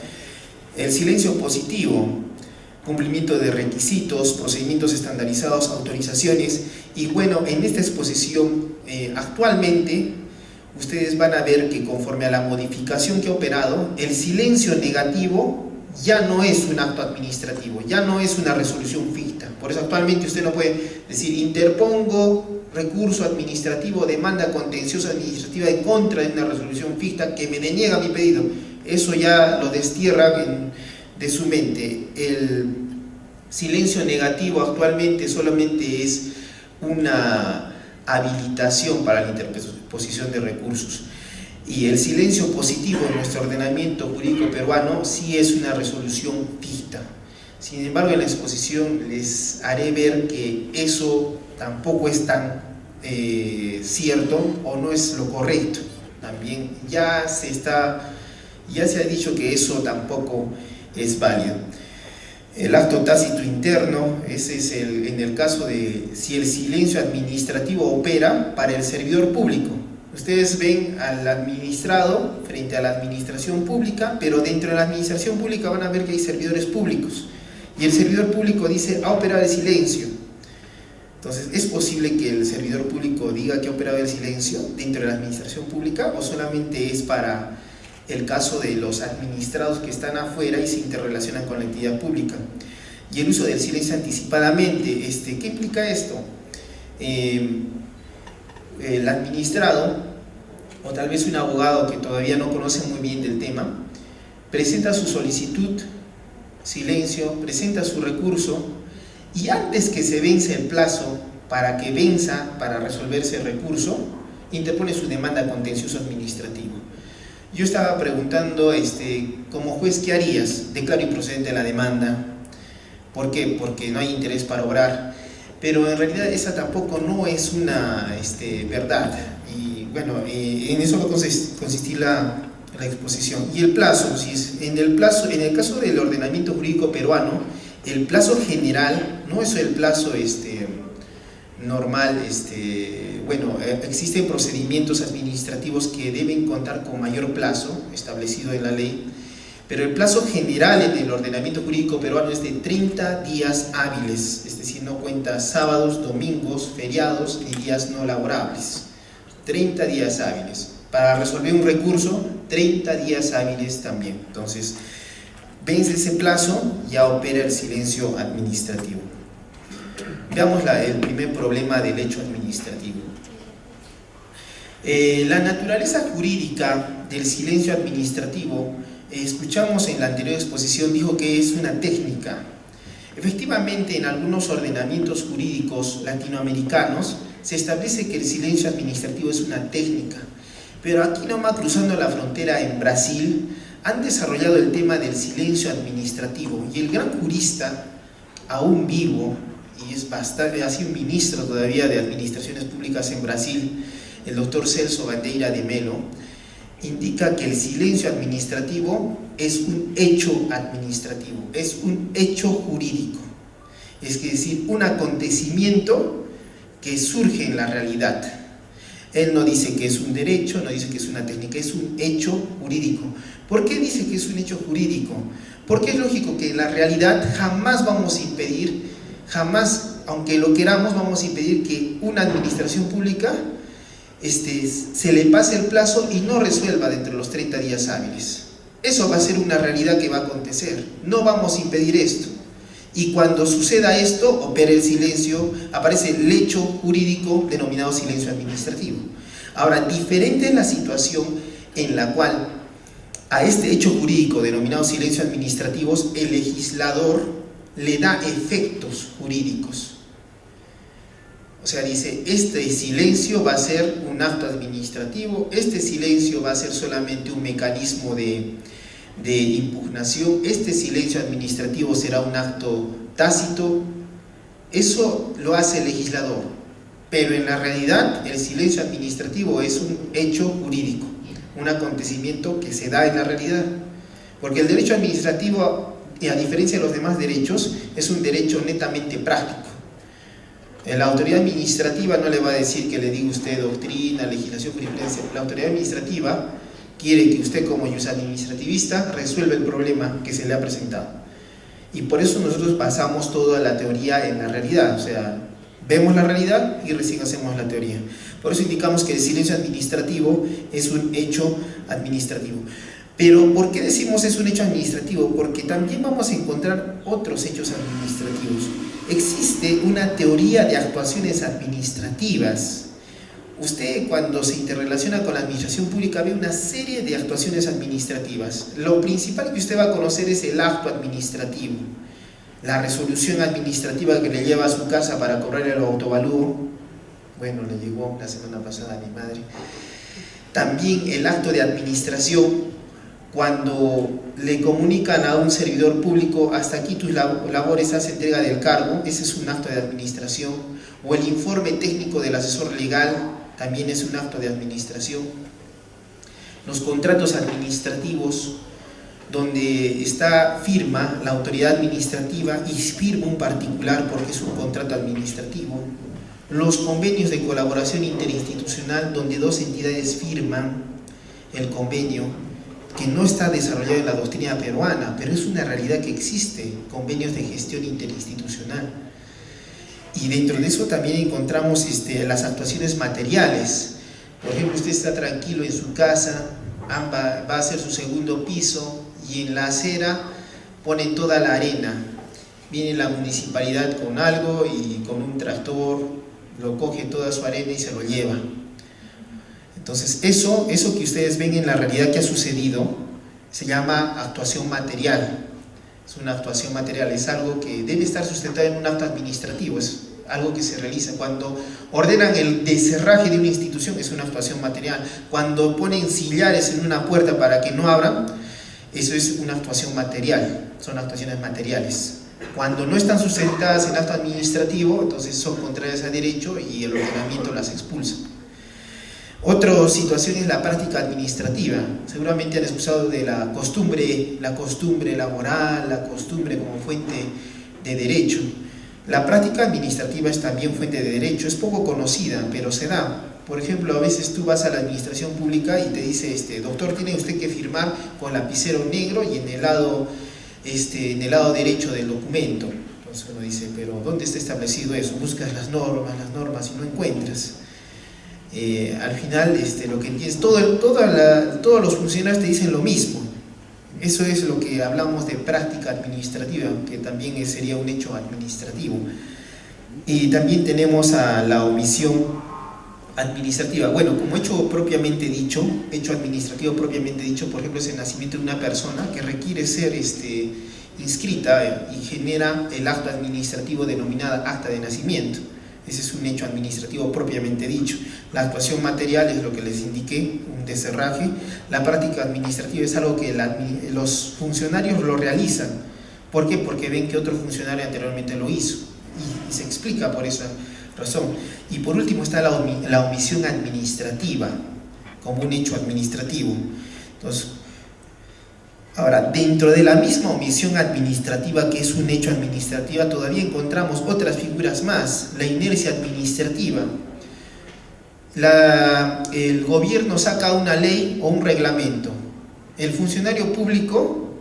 S3: El silencio positivo, cumplimiento de requisitos, procedimientos estandarizados, autorizaciones. Y bueno, en esta exposición actualmente ustedes van a ver que conforme a la modificación que ha operado, el silencio negativo ya no es un acto administrativo, ya no es una resolución ficta. Por eso actualmente usted no puede decir: interpongo recurso administrativo, demanda contenciosa administrativa en contra de una resolución ficta que me deniega mi pedido. Eso ya lo destierra de su mente. El silencio negativo actualmente solamente es una habilitación para la interposición de recursos. Y el silencio positivo en nuestro ordenamiento jurídico peruano sí es una resolución ficta. Sin embargo, en la exposición les haré ver que eso tampoco es tan cierto, o no es lo correcto. También ya se ha dicho que eso tampoco es válido. El acto tácito interno, ese es en el caso de si el silencio administrativo opera para el servidor público. Ustedes ven al administrado frente a la administración pública, pero dentro de la administración pública van a ver que hay servidores públicos. Y el servidor público dice: ha operado el silencio. Entonces, ¿es posible que el servidor público diga que ha operado el silencio dentro de la administración pública, o solamente es para el caso de los administrados que están afuera y se interrelacionan con la entidad pública? Y el uso del silencio anticipadamente, ¿qué implica esto? El administrado, o tal vez un abogado que todavía no conoce muy bien del tema, presenta su solicitud, silencio, presenta su recurso, y antes que se vence el plazo para que venza, para resolverse el recurso, interpone su demanda contencioso administrativo. Yo estaba preguntando, como juez, ¿qué harías? Declaro improcedente la demanda. ¿Por qué? Porque no hay interés para obrar. Pero en realidad esa tampoco no es una verdad. Y bueno, en eso va a consistir la exposición. Y el plazo, en el caso del ordenamiento jurídico peruano, el plazo general no es el plazo normal. Bueno, existen procedimientos administrativos que deben contar con mayor plazo establecido en la ley, pero el plazo general en el ordenamiento jurídico peruano es de 30 días hábiles, es decir, no cuenta sábados, domingos, feriados ni días no laborables. 30 días hábiles. Para resolver un recurso, 30 días hábiles también. Entonces, vence ese plazo, ya opera el silencio administrativo. Veamos el primer problema del hecho administrativo. La naturaleza jurídica del silencio administrativo, escuchamos en la anterior exposición, dijo que es una técnica. Efectivamente, en algunos ordenamientos jurídicos latinoamericanos se establece que el silencio administrativo es una técnica, pero aquí nomás, cruzando la frontera en Brasil, han desarrollado el tema del silencio administrativo, y el gran jurista, aún vivo, y ha sido ministro todavía de administraciones públicas en Brasil, el doctor Celso Bandeira de Melo, indica que el silencio administrativo es un hecho administrativo, es un hecho jurídico, es decir, un acontecimiento que surge en la realidad. Él no dice que es un derecho, no dice que es una técnica, es un hecho jurídico. ¿Por qué dice que es un hecho jurídico? Porque es lógico que en la realidad jamás vamos a impedir, aunque lo queramos, vamos a impedir que una administración pública se le pase el plazo y no resuelva dentro de los 30 días hábiles. Eso va a ser una realidad que va a acontecer. No vamos a impedir esto. Y cuando suceda esto, opera el silencio, aparece el hecho jurídico denominado silencio administrativo. Ahora, diferente es la situación en la cual a este hecho jurídico denominado silencio administrativo el legislador le da efectos jurídicos. O sea, dice, este silencio va a ser un acto administrativo, este silencio va a ser solamente un mecanismo de impugnación, este silencio administrativo será un acto tácito. Eso lo hace el legislador, pero en la realidad el silencio administrativo es un hecho jurídico, un acontecimiento que se da en la realidad, porque el derecho administrativo, a diferencia de los demás derechos, es un derecho netamente práctico. La autoridad administrativa no le va a decir que le diga usted doctrina, legislación, jurisprudencia. La autoridad administrativa quiere que usted como administrativista resuelva el problema que se le ha presentado. Y por eso nosotros basamos toda la teoría en la realidad, o sea, vemos la realidad y recién hacemos la teoría. Por eso indicamos que el silencio administrativo es un hecho administrativo. Pero ¿por qué decimos es un hecho administrativo? Porque también vamos a encontrar otros hechos administrativos. Existe una teoría de actuaciones administrativas. Usted cuando se interrelaciona con la administración pública ve una serie de actuaciones administrativas. Lo principal que usted va a conocer es el acto administrativo, la resolución administrativa que le lleva a su casa para cobrar el autovalúo. Bueno, le llegó la semana pasada a mi madre. También el acto de administración, cuando le comunican a un servidor público, hasta aquí tus labores, haz entrega del cargo, ese es un acto de administración. O el informe técnico del asesor legal, también es un acto de administración. Los contratos administrativos, donde está firma la autoridad administrativa y firma un particular porque es un contrato administrativo. Los convenios de colaboración interinstitucional, donde dos entidades firman el convenio, que no está desarrollado en la doctrina peruana, pero es una realidad que existe, convenios de gestión interinstitucional. Y dentro de eso también encontramos las actuaciones materiales. Por ejemplo, usted está tranquilo en su casa, va a hacer su segundo piso y en la acera ponen toda la arena. Viene la municipalidad con algo y con un tractor lo coge toda su arena y se lo lleva. Entonces eso que ustedes ven en la realidad que ha sucedido se llama actuación material. Es una actuación material, es algo que debe estar sustentado en un acto administrativo, es algo que se realiza. Cuando ordenan el descerraje de una institución es una actuación material. Cuando ponen sillares en una puerta para que no abran, eso es una actuación material, son actuaciones materiales. Cuando no están sustentadas en acto administrativo, entonces son contrarias a derecho y el ordenamiento las expulsa. Otra situación es la práctica administrativa. Seguramente han escuchado de la costumbre laboral, la costumbre como fuente de derecho. La práctica administrativa es también fuente de derecho, es poco conocida, pero se da. Por ejemplo, a veces tú vas a la administración pública y te dice, doctor, tiene usted que firmar con lapicero negro y en el lado derecho del documento. Entonces uno dice, pero ¿dónde está establecido eso? Buscas las normas y no encuentras. Al final lo que entiendes, todos los funcionarios te dicen lo mismo. Eso es lo que hablamos de práctica administrativa, que también sería un hecho administrativo. Y también tenemos a la omisión administrativa. Bueno, como hecho administrativo propiamente dicho, por ejemplo, es el nacimiento de una persona que requiere ser inscrita y genera el acto administrativo denominado acta de nacimiento. Ese es un hecho administrativo propiamente dicho. La actuación material es lo que les indiqué, un descerraje. La práctica administrativa es algo que los funcionarios lo realizan. ¿Por qué? Porque ven que otro funcionario anteriormente lo hizo. Y se explica por esa razón. Y por último está la omisión administrativa, como un hecho administrativo. Entonces, ahora, dentro de la misma omisión administrativa, que es un hecho administrativo, todavía encontramos otras figuras más. La inercia administrativa. El gobierno saca una ley o un reglamento. El funcionario público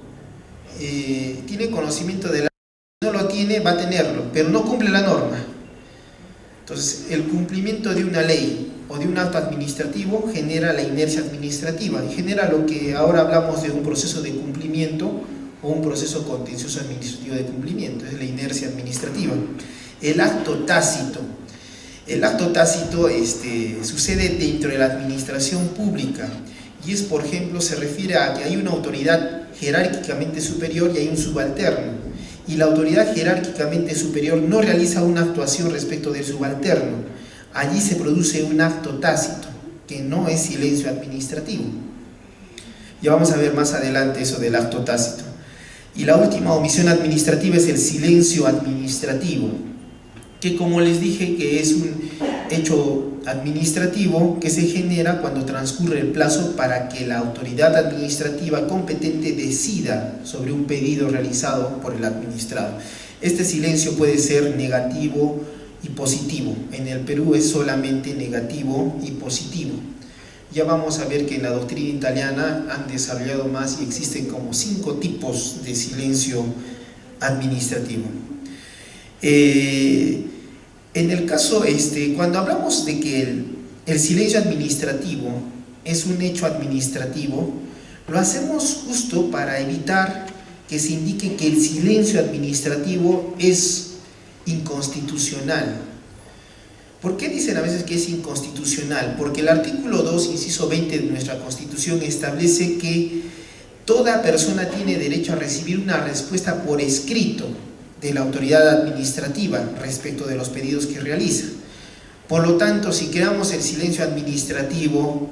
S3: tiene conocimiento de la ley, no lo tiene, va a tenerlo, pero no cumple la norma. Entonces, el cumplimiento de una ley o de un acto administrativo genera la inercia administrativa y genera lo que ahora hablamos de un proceso de cumplimiento o un proceso contencioso administrativo de cumplimiento, es la inercia administrativa. El acto tácito. El acto tácito sucede dentro de la administración pública y es, por ejemplo, se refiere a que hay una autoridad jerárquicamente superior y hay un subalterno, y la autoridad jerárquicamente superior no realiza una actuación respecto del subalterno. Allí se produce un acto tácito, que no es silencio administrativo. Ya vamos a ver más adelante eso del acto tácito. Y la última omisión administrativa es el silencio administrativo, que, como les dije, que es un hecho administrativo que se genera cuando transcurre el plazo para que la autoridad administrativa competente decida sobre un pedido realizado por el administrado. Este silencio puede ser negativo y positivo. En el Perú es solamente negativo y positivo. Ya vamos a ver que en la doctrina italiana han desarrollado más y existen como 5 tipos de silencio administrativo. En el caso, cuando hablamos de que el silencio administrativo es un hecho administrativo, lo hacemos justo para evitar que se indique que el silencio administrativo es inconstitucional. ¿Por qué dicen a veces que es inconstitucional? Porque el artículo 2, inciso 20 de nuestra Constitución establece que toda persona tiene derecho a recibir una respuesta por escrito de la autoridad administrativa respecto de los pedidos que realiza. Por lo tanto, si creamos el silencio administrativo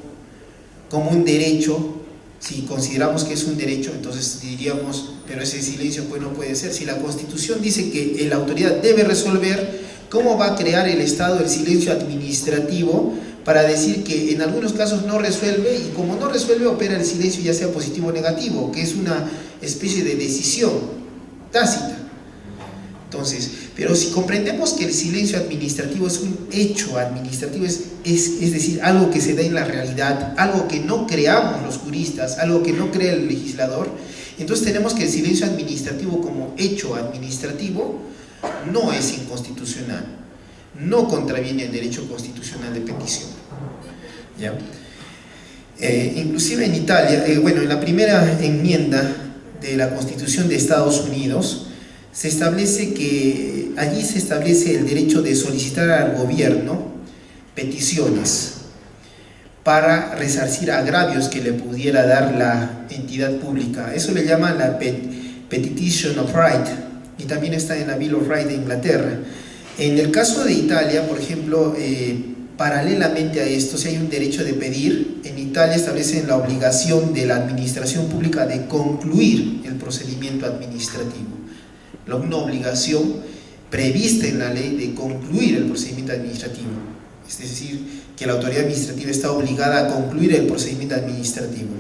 S3: como un derecho, si consideramos que es un derecho, entonces diríamos, pero ese silencio pues no puede ser. Si la Constitución dice que la autoridad debe resolver, ¿cómo va a crear el Estado el silencio administrativo para decir que en algunos casos no resuelve, y como no resuelve opera el silencio ya sea positivo o negativo, que es una especie de decisión tácita? Entonces, pero si comprendemos que el silencio administrativo es un hecho administrativo, es decir, algo que se da en la realidad, algo que no creamos los juristas, algo que no crea el legislador, entonces tenemos que el silencio administrativo como hecho administrativo no es inconstitucional, no contraviene el derecho constitucional de petición. ¿Ya? Inclusive en Italia, en la primera enmienda de la Constitución de Estados Unidos, se establece que allí se establece el derecho de solicitar al gobierno peticiones para resarcir agravios que le pudiera dar la entidad pública. Eso le llaman la Petition of Right, y también está en la Bill of Rights de Inglaterra. En el caso de Italia, por ejemplo, paralelamente a esto, si hay un derecho de pedir, en Italia establecen la obligación de la administración pública de concluir el procedimiento administrativo. Una obligación prevista en la ley de concluir el procedimiento administrativo, es decir, que la autoridad administrativa está obligada a concluir el procedimiento administrativo.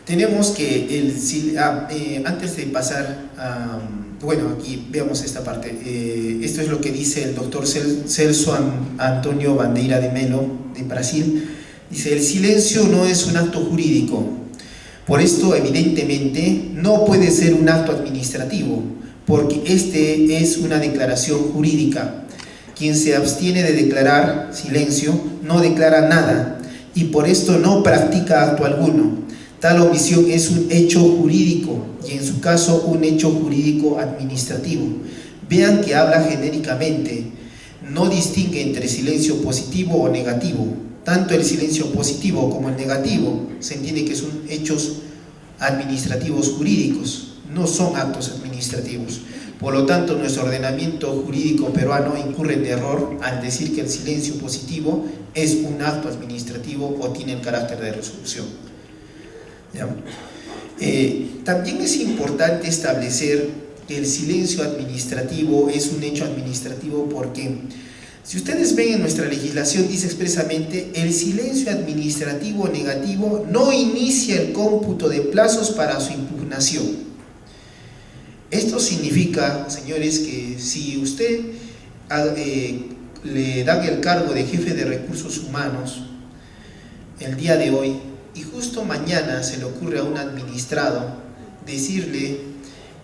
S3: Tenemos que, antes de pasar a, aquí veamos esta parte, esto es lo que dice el doctor Celso Antonio Bandeira de Melo, de Brasil. Dice: el silencio no es un acto jurídico. Por esto, evidentemente, no puede ser un acto administrativo, porque este es una declaración jurídica. Quien se abstiene de declarar silencio no declara nada, y por esto no practica acto alguno. Tal omisión es un hecho jurídico, y en su caso un hecho jurídico administrativo. Vean que habla genéricamente, no distingue entre silencio positivo o negativo. Tanto el silencio positivo como el negativo se entiende que son hechos administrativos jurídicos, no son actos administrativos. Por lo tanto, nuestro ordenamiento jurídico peruano incurre en error al decir que el silencio positivo es un acto administrativo o tiene el carácter de resolución. ¿Ya? También es importante establecer que el silencio administrativo es un hecho administrativo porque, si ustedes ven en nuestra legislación, dice expresamente: el silencio administrativo negativo no inicia el cómputo de plazos para su impugnación. Esto significa, señores, que si usted le dan el cargo de jefe de recursos humanos el día de hoy y justo mañana se le ocurre a un administrado decirle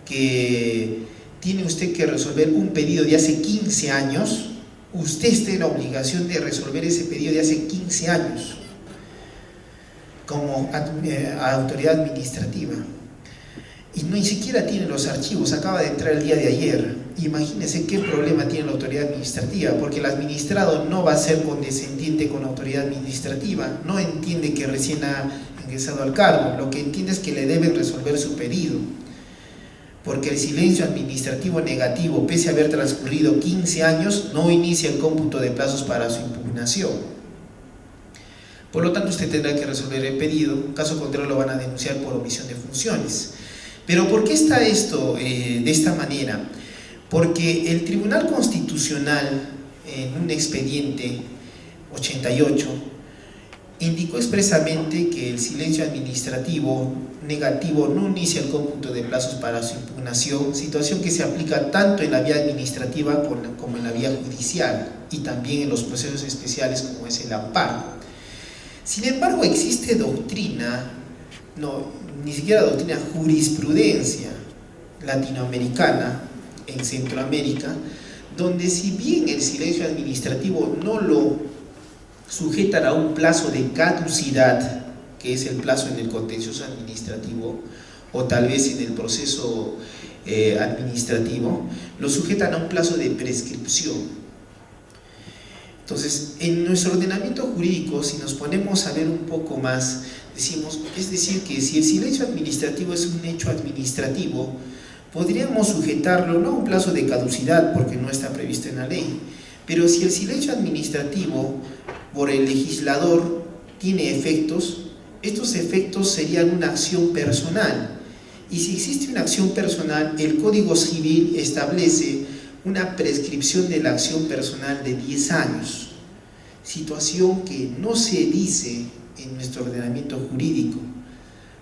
S3: que tiene usted que resolver un pedido de hace 15 años, usted esté en la obligación de resolver ese pedido de hace 15 años como autoridad administrativa. Y ni siquiera tiene los archivos, acaba de entrar el día de ayer. Imagínense qué problema tiene la autoridad administrativa, porque el administrado no va a ser condescendiente con la autoridad administrativa, no entiende que recién ha ingresado al cargo, lo que entiende es que le deben resolver su pedido, porque el silencio administrativo negativo, pese a haber transcurrido 15 años, no inicia el cómputo de plazos para su impugnación. Por lo tanto, usted tendrá que resolver el pedido, caso contrario lo van a denunciar por omisión de funciones. Pero ¿por qué está esto de esta manera? Porque el Tribunal Constitucional, en un expediente 88, indicó expresamente que el silencio administrativo negativo no inicia el cómputo de plazos para su impugnación, situación que se aplica tanto en la vía administrativa como en la vía judicial y también en los procesos especiales como es el amparo. Sin embargo, existe doctrina, ni siquiera doctrina, jurisprudencia latinoamericana en Centroamérica, donde si bien el silencio administrativo no lo sujetan a un plazo de caducidad, que es el plazo en el contencioso administrativo o tal vez en el proceso administrativo, lo sujetan a un plazo de prescripción. Entonces, en nuestro ordenamiento jurídico, si nos ponemos a ver un poco más, decimos, es decir, que si el silencio administrativo es un hecho administrativo, podríamos sujetarlo no a un plazo de caducidad porque no está previsto en la ley, pero si el silencio administrativo por el legislador tiene efectos, estos efectos serían una acción personal, y si existe una acción personal, el Código Civil establece una prescripción de la acción personal de 10 años, situación que no se dice en nuestro ordenamiento jurídico,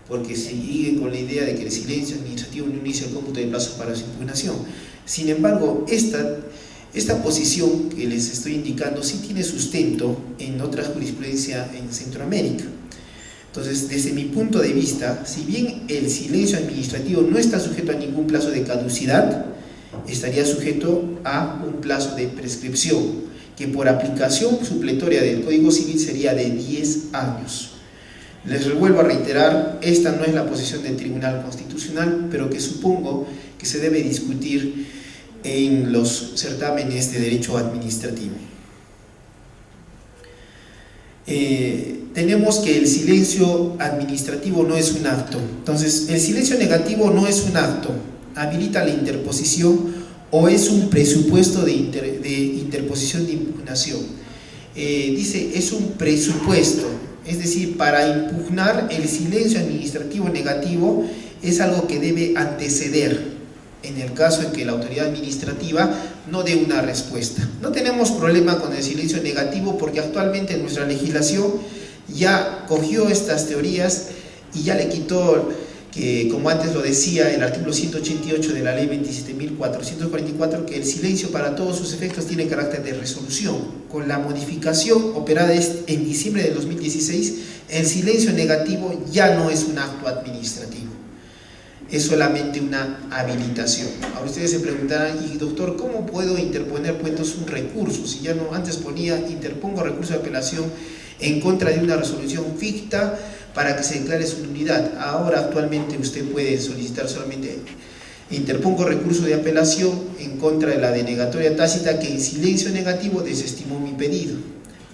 S3: porque se sigue con la idea de que el silencio administrativo no inicia el cómputo de plazo para su impugnación. Sin embargo, esta posición que les estoy indicando sí tiene sustento en otra jurisprudencia en Centroamérica. Entonces, desde mi punto de vista, si bien el silencio administrativo no está sujeto a ningún plazo de caducidad, estaría sujeto a un plazo de prescripción, que por aplicación supletoria del Código Civil sería de 10 años. Les vuelvo a reiterar, esta no es la posición del Tribunal Constitucional, pero que supongo que se debe discutir en los certámenes de derecho administrativo. Tenemos que el silencio administrativo no es un acto. Entonces, el silencio negativo no es un acto, habilita la interposición o es un presupuesto de interposición de impugnación. Dice, es un presupuesto, es decir, para impugnar el silencio administrativo negativo es algo que debe anteceder en el caso en que la autoridad administrativa no dé una respuesta. No tenemos problema con el silencio negativo porque actualmente nuestra legislación ya cogió estas teorías y ya le quitó, que como antes lo decía el artículo 188 de la ley 27.444, que el silencio para todos sus efectos tiene carácter de resolución. Con la modificación operada en diciembre de 2016, el silencio negativo ya no es un acto administrativo, es solamente una habilitación. Ahora ustedes se preguntarán, y doctor, ¿cómo puedo interponer pues un recurso? Si ya no, antes ponía, interpongo recurso de apelación en contra de una resolución ficta para que se declare su nulidad. Ahora actualmente usted puede solicitar solamente, interpongo recurso de apelación en contra de la denegatoria tácita que en silencio negativo desestimó mi pedido.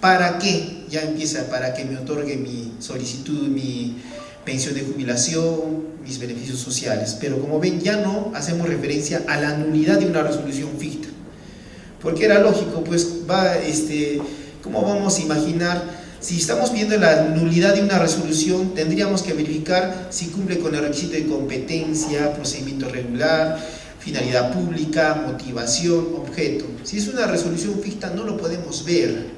S3: ¿Para qué? Ya empieza, para que me otorgue mi solicitud, mi pensión de jubilación, mis beneficios sociales. Pero como ven, ya no hacemos referencia a la nulidad de una resolución ficta, porque era lógico, pues ¿cómo vamos a imaginar? Si estamos viendo la nulidad de una resolución, tendríamos que verificar si cumple con el requisito de competencia, procedimiento regular, finalidad pública, motivación, objeto. Si es una resolución ficta, no lo podemos ver.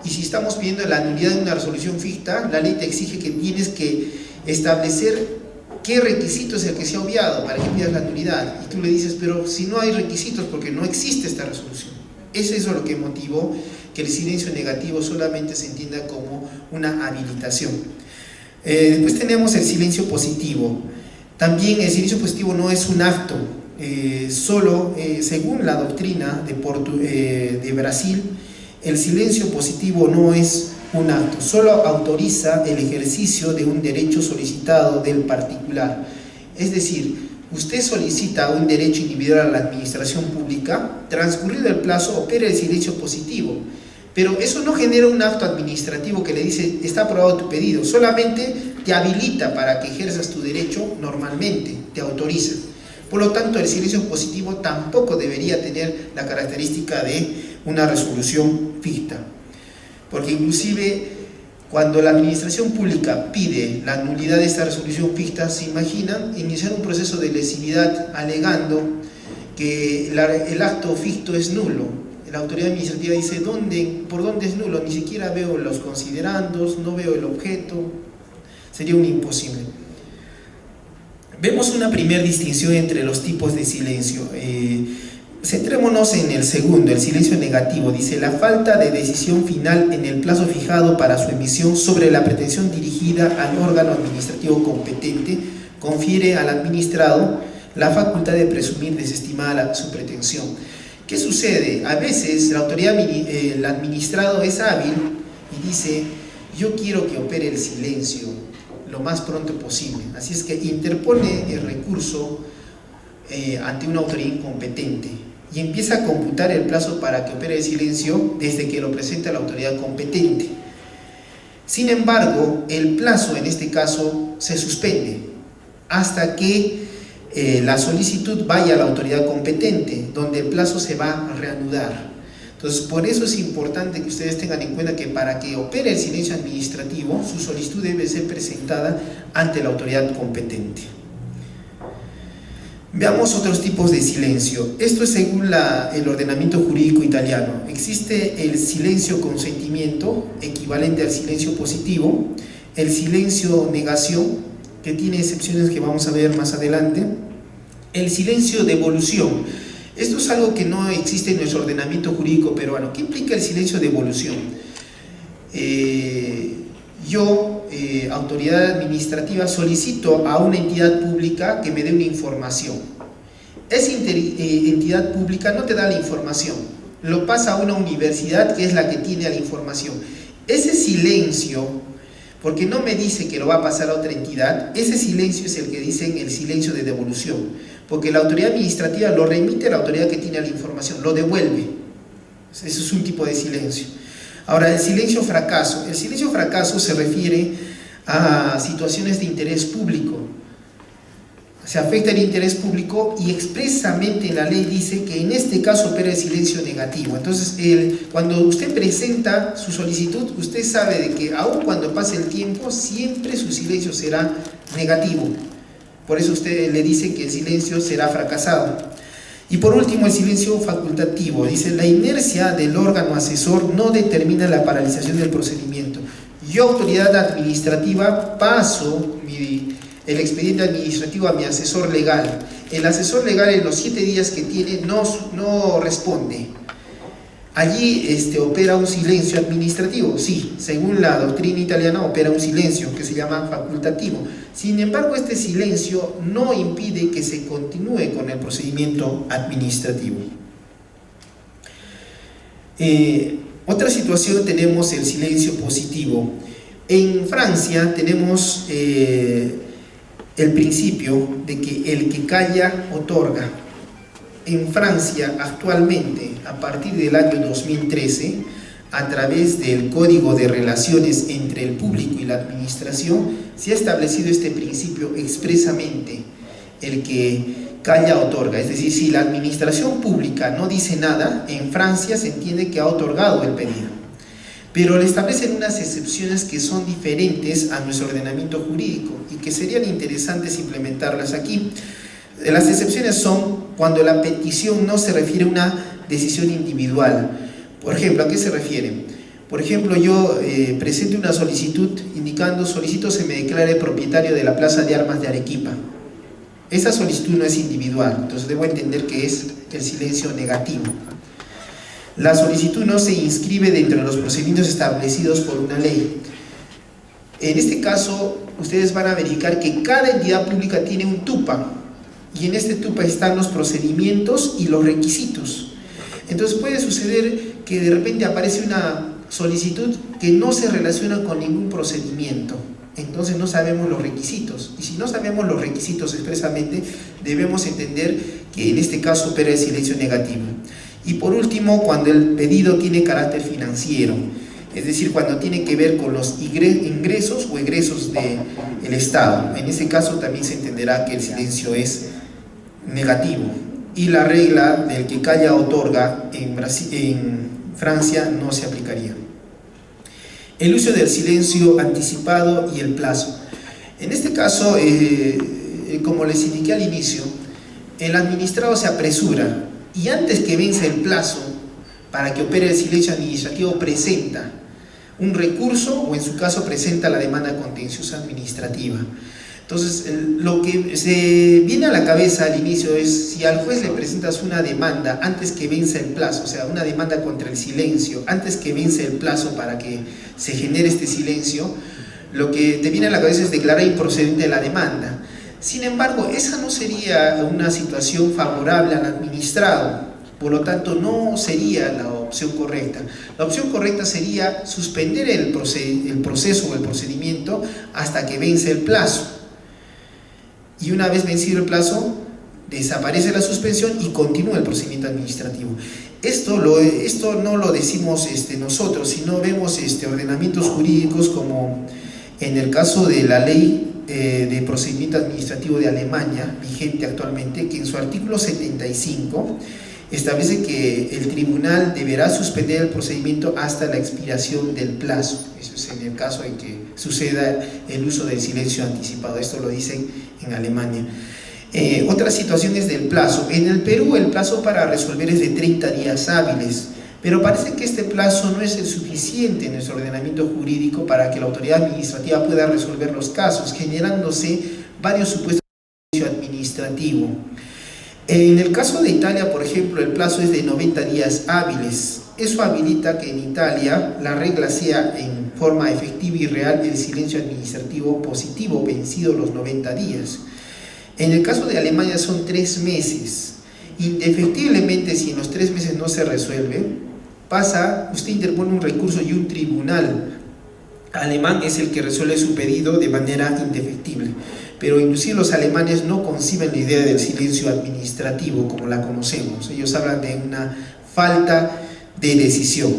S3: Y si estamos viendo la nulidad de una resolución ficta, la ley te exige que tienes que establecer qué requisito es el que se ha obviado para que pidas la nulidad. Y tú le dices, pero si no hay requisitos porque no existe esta resolución. Eso es lo que motivó que el silencio negativo solamente se entienda como una habilitación. Después tenemos el silencio positivo. También el silencio positivo no es un acto, según la doctrina de Brasil, el silencio positivo no es un acto, solo autoriza el ejercicio de un derecho solicitado del particular. Es decir, usted solicita un derecho individual a la administración pública, transcurrido el plazo opera el silencio positivo, pero eso no genera un acto administrativo que le dice está aprobado tu pedido, solamente te habilita para que ejerzas tu derecho normalmente, te autoriza. Por lo tanto, el silencio positivo tampoco debería tener la característica de una resolución ficta, porque inclusive cuando la administración pública pide la nulidad de esta resolución ficta, se imaginan iniciar un proceso de lesividad alegando que el acto ficto es nulo. La autoridad administrativa dice, ¿por dónde es nulo? Ni siquiera veo los considerandos, no veo el objeto, sería un imposible. Vemos una primera distinción entre los tipos de silencio. Centrémonos en el segundo, el silencio negativo. Dice, la falta de decisión final en el plazo fijado para su emisión sobre la pretensión dirigida al órgano administrativo competente confiere al administrado la facultad de presumir desestimada su pretensión. ¿Qué sucede? A veces la autoridad, el administrado es hábil y dice, yo quiero que opere el silencio lo más pronto posible. Así es que interpone el recurso ante una autoridad incompetente y empieza a computar el plazo para que opere el silencio desde que lo presenta la autoridad competente. Sin embargo, el plazo en este caso se suspende hasta que la solicitud vaya a la autoridad competente, donde el plazo se va a reanudar. Entonces, por eso es importante que ustedes tengan en cuenta que para que opere el silencio administrativo, su solicitud debe ser presentada ante la autoridad competente. Veamos otros tipos de silencio. Esto es según el ordenamiento jurídico italiano. Existe el silencio consentimiento, equivalente al silencio positivo, el silencio negación, que tiene excepciones que vamos a ver más adelante, el silencio devolución. Esto es algo que no existe en nuestro ordenamiento jurídico peruano. ¿Qué implica el silencio devolución? Autoridad administrativa, solicito a una entidad pública que me dé una información. Esa entidad pública no te da la información, lo pasa a una universidad que es la que tiene la información. Ese silencio, porque no me dice que lo va a pasar a otra entidad, ese silencio es el que dicen el silencio de devolución, porque la autoridad administrativa lo remite a la autoridad que tiene la información, lo devuelve. Eso es un tipo de silencio. Ahora, el silencio fracaso. El silencio fracaso se refiere a situaciones de interés público. Se afecta el interés público y expresamente la ley dice que en este caso opera el silencio negativo. Entonces, cuando usted presenta su solicitud, usted sabe de que aun cuando pase el tiempo, siempre su silencio será negativo. Por eso usted le dice que el silencio será fracasado. Y por último, el silencio facultativo. Dice, la inercia del órgano asesor no determina la paralización del procedimiento. Yo, autoridad administrativa, paso el expediente administrativo a mi asesor legal. El asesor legal en los 7 días que tiene no responde. Allí opera un silencio administrativo. Sí, según la doctrina italiana opera un silencio que se llama facultativo. Sin embargo, este silencio no impide que se continúe con el procedimiento administrativo. Otra situación, tenemos el silencio positivo. En Francia tenemos el principio de que el que calla otorga. En Francia actualmente, a partir del año 2013, a través del Código de Relaciones entre el Público y la Administración, se ha establecido este principio expresamente, el que calla otorga. Es decir, si la administración pública no dice nada, en Francia se entiende que ha otorgado el pedido. Pero le establecen unas excepciones que son diferentes a nuestro ordenamiento jurídico y que serían interesantes implementarlas aquí. Las excepciones son cuando la petición no se refiere a una decisión individual. Por ejemplo, ¿a qué se refiere? Por ejemplo, yo presento una solicitud indicando, solicito se me declare propietario de la Plaza de Armas de Arequipa. Esa solicitud no es individual, entonces debo entender que es el silencio negativo. La solicitud no se inscribe dentro de los procedimientos establecidos por una ley. En este caso, ustedes van a verificar que cada entidad pública tiene un TUPA, y en este TUPA están los procedimientos y los requisitos. Entonces puede suceder que de repente aparece una solicitud que no se relaciona con ningún procedimiento, entonces no sabemos los requisitos, y si no sabemos los requisitos expresamente, debemos entender que en este caso opera el silencio negativo. Y por último, cuando el pedido tiene carácter financiero, es decir, cuando tiene que ver con los ingresos o egresos del Estado, en ese caso también se entenderá que el silencio es negativo, y la regla del que calla otorga en Francia no se aplicaría. El uso del silencio anticipado y el plazo. En este caso, como les indiqué al inicio, el administrado se apresura y antes que vence el plazo para que opere el silencio administrativo presenta un recurso o en su caso presenta la demanda contenciosa administrativa. Entonces, lo que se viene a la cabeza al inicio es, si al juez le presentas una demanda antes que vence el plazo, o sea, una demanda contra el silencio, antes que vence el plazo para que se genere este silencio, lo que te viene a la cabeza es declarar improcedente la demanda. Sin embargo, esa no sería una situación favorable al administrado, por lo tanto no sería la opción correcta. La opción correcta sería suspender el proceso o el procedimiento hasta que vence el plazo. Y una vez vencido el plazo, desaparece la suspensión y continúa el procedimiento administrativo. Esto no lo decimos nosotros, sino vemos ordenamientos jurídicos como en el caso de la ley de procedimiento administrativo de Alemania, vigente actualmente, que en su artículo 75 establece que el tribunal deberá suspender el procedimiento hasta la expiración del plazo. Eso es en el caso en que suceda el uso del silencio anticipado. Esto lo dicen en Alemania. Otras situaciones del plazo. En el Perú el plazo para resolver es de 30 días hábiles, pero parece que este plazo no es el suficiente en nuestro ordenamiento jurídico para que la autoridad administrativa pueda resolver los casos, generándose varios supuestos de silencio administrativo. En el caso de Italia, por ejemplo, el plazo es de 90 días hábiles. Eso habilita que en Italia la regla sea en forma efectiva y real el silencio administrativo positivo vencido los 90 días. En el caso de Alemania son 3 meses. Indefectiblemente, si en los 3 meses no se resuelve, usted interpone un recurso y un tribunal alemán es el que resuelve su pedido de manera indefectible. Pero inclusive los alemanes no conciben la idea del silencio administrativo como la conocemos. Ellos hablan de una falta de decisión.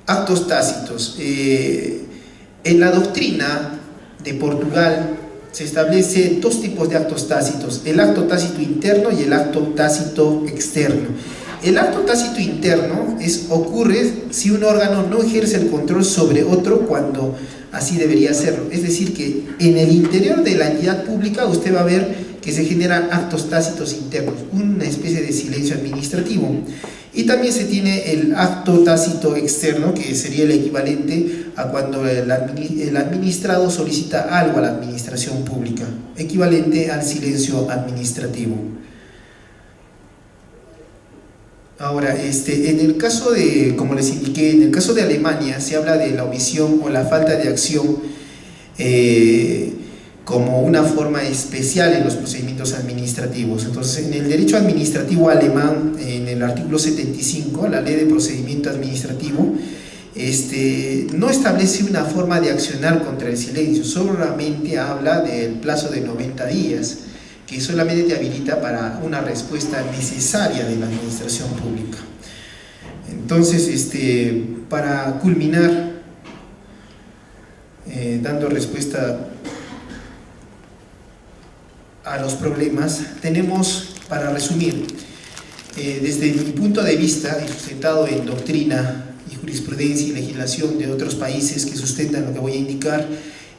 S3: Actos tácitos. En la doctrina de Portugal se establece 2 tipos de actos tácitos: el acto tácito interno y el acto tácito externo. El acto tácito interno ocurre si un órgano no ejerce el control sobre otro cuando así debería hacerlo. Es decir, que en el interior de la entidad pública usted va a ver que se generan actos tácitos internos, una especie de silencio administrativo. Y también se tiene el acto tácito externo, que sería el equivalente a cuando el administrado solicita algo a la administración pública, equivalente al silencio administrativo. Ahora, en el caso de, como les indiqué, en el caso de Alemania se habla de la omisión o la falta de acción como una forma especial en los procedimientos administrativos. Entonces, en el derecho administrativo alemán, en el artículo 75, la ley de procedimiento administrativo, no establece una forma de accionar contra el silencio, solamente habla del plazo de 90 días, que solamente te habilita para una respuesta necesaria de la administración pública. Entonces, para culminar, dando respuesta a los problemas, tenemos, para resumir, desde mi punto de vista, y sustentado en doctrina y jurisprudencia y legislación de otros países que sustentan lo que voy a indicar,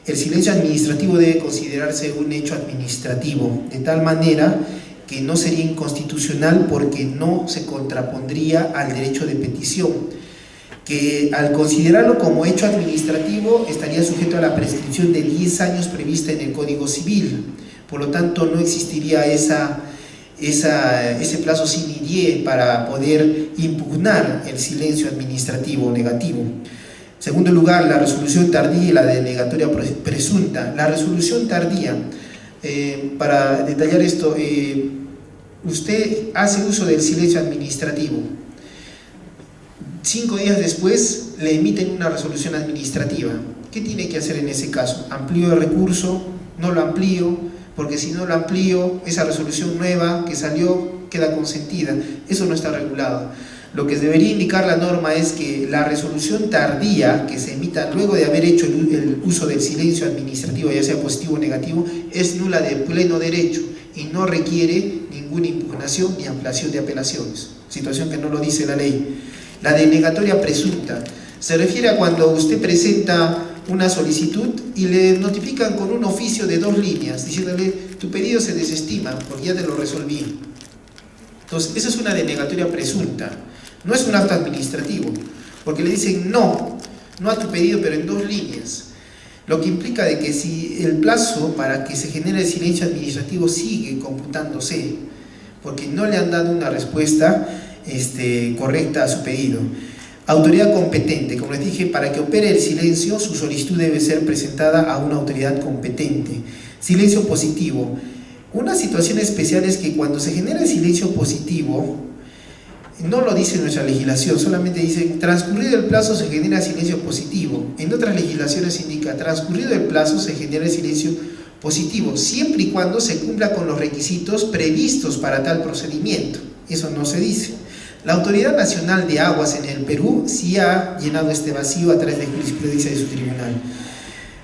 S3: el silencio administrativo debe considerarse un hecho administrativo, de tal manera que no sería inconstitucional porque no se contrapondría al derecho de petición, que al considerarlo como hecho administrativo estaría sujeto a la prescripción de 10 años prevista en el Código Civil. Por lo tanto, no existiría ese plazo sine die para poder impugnar el silencio administrativo negativo. En segundo lugar, la resolución tardía y la denegatoria presunta. La resolución tardía para detallar esto, usted hace uso del silencio administrativo. 5 días después le emiten una resolución administrativa. ¿Qué tiene que hacer en ese caso? ¿Amplío el recurso? ¿No lo amplío? Porque si no lo amplío, esa resolución nueva que salió queda consentida. Eso no está regulado. Lo que debería indicar la norma es que la resolución tardía que se emita luego de haber hecho el uso del silencio administrativo, ya sea positivo o negativo, es nula de pleno derecho y no requiere ninguna impugnación ni ampliación de apelaciones, situación que no lo dice la ley. La denegatoria presunta se refiere a cuando usted presenta una solicitud y le notifican con un oficio de 2 líneas diciéndole: tu pedido se desestima porque ya te lo resolví. Entonces, esa es una denegatoria presunta, no es un acto administrativo, porque le dicen no a tu pedido, pero en 2 líneas. Lo que implica de que si el plazo para que se genere el silencio administrativo sigue computándose, porque no le han dado una respuesta correcta a su pedido. Autoridad competente, como les dije, para que opere el silencio, su solicitud debe ser presentada a una autoridad competente. Silencio positivo. Una situación especial es que cuando se genera el silencio positivo, no lo dice nuestra legislación, solamente dice: transcurrido el plazo se genera silencio positivo. En otras legislaciones indica: transcurrido el plazo se genera el silencio positivo, siempre y cuando se cumpla con los requisitos previstos para tal procedimiento. Eso no se dice. La Autoridad Nacional de Aguas en el Perú sí ha llenado este vacío a través de jurisprudencia de su tribunal.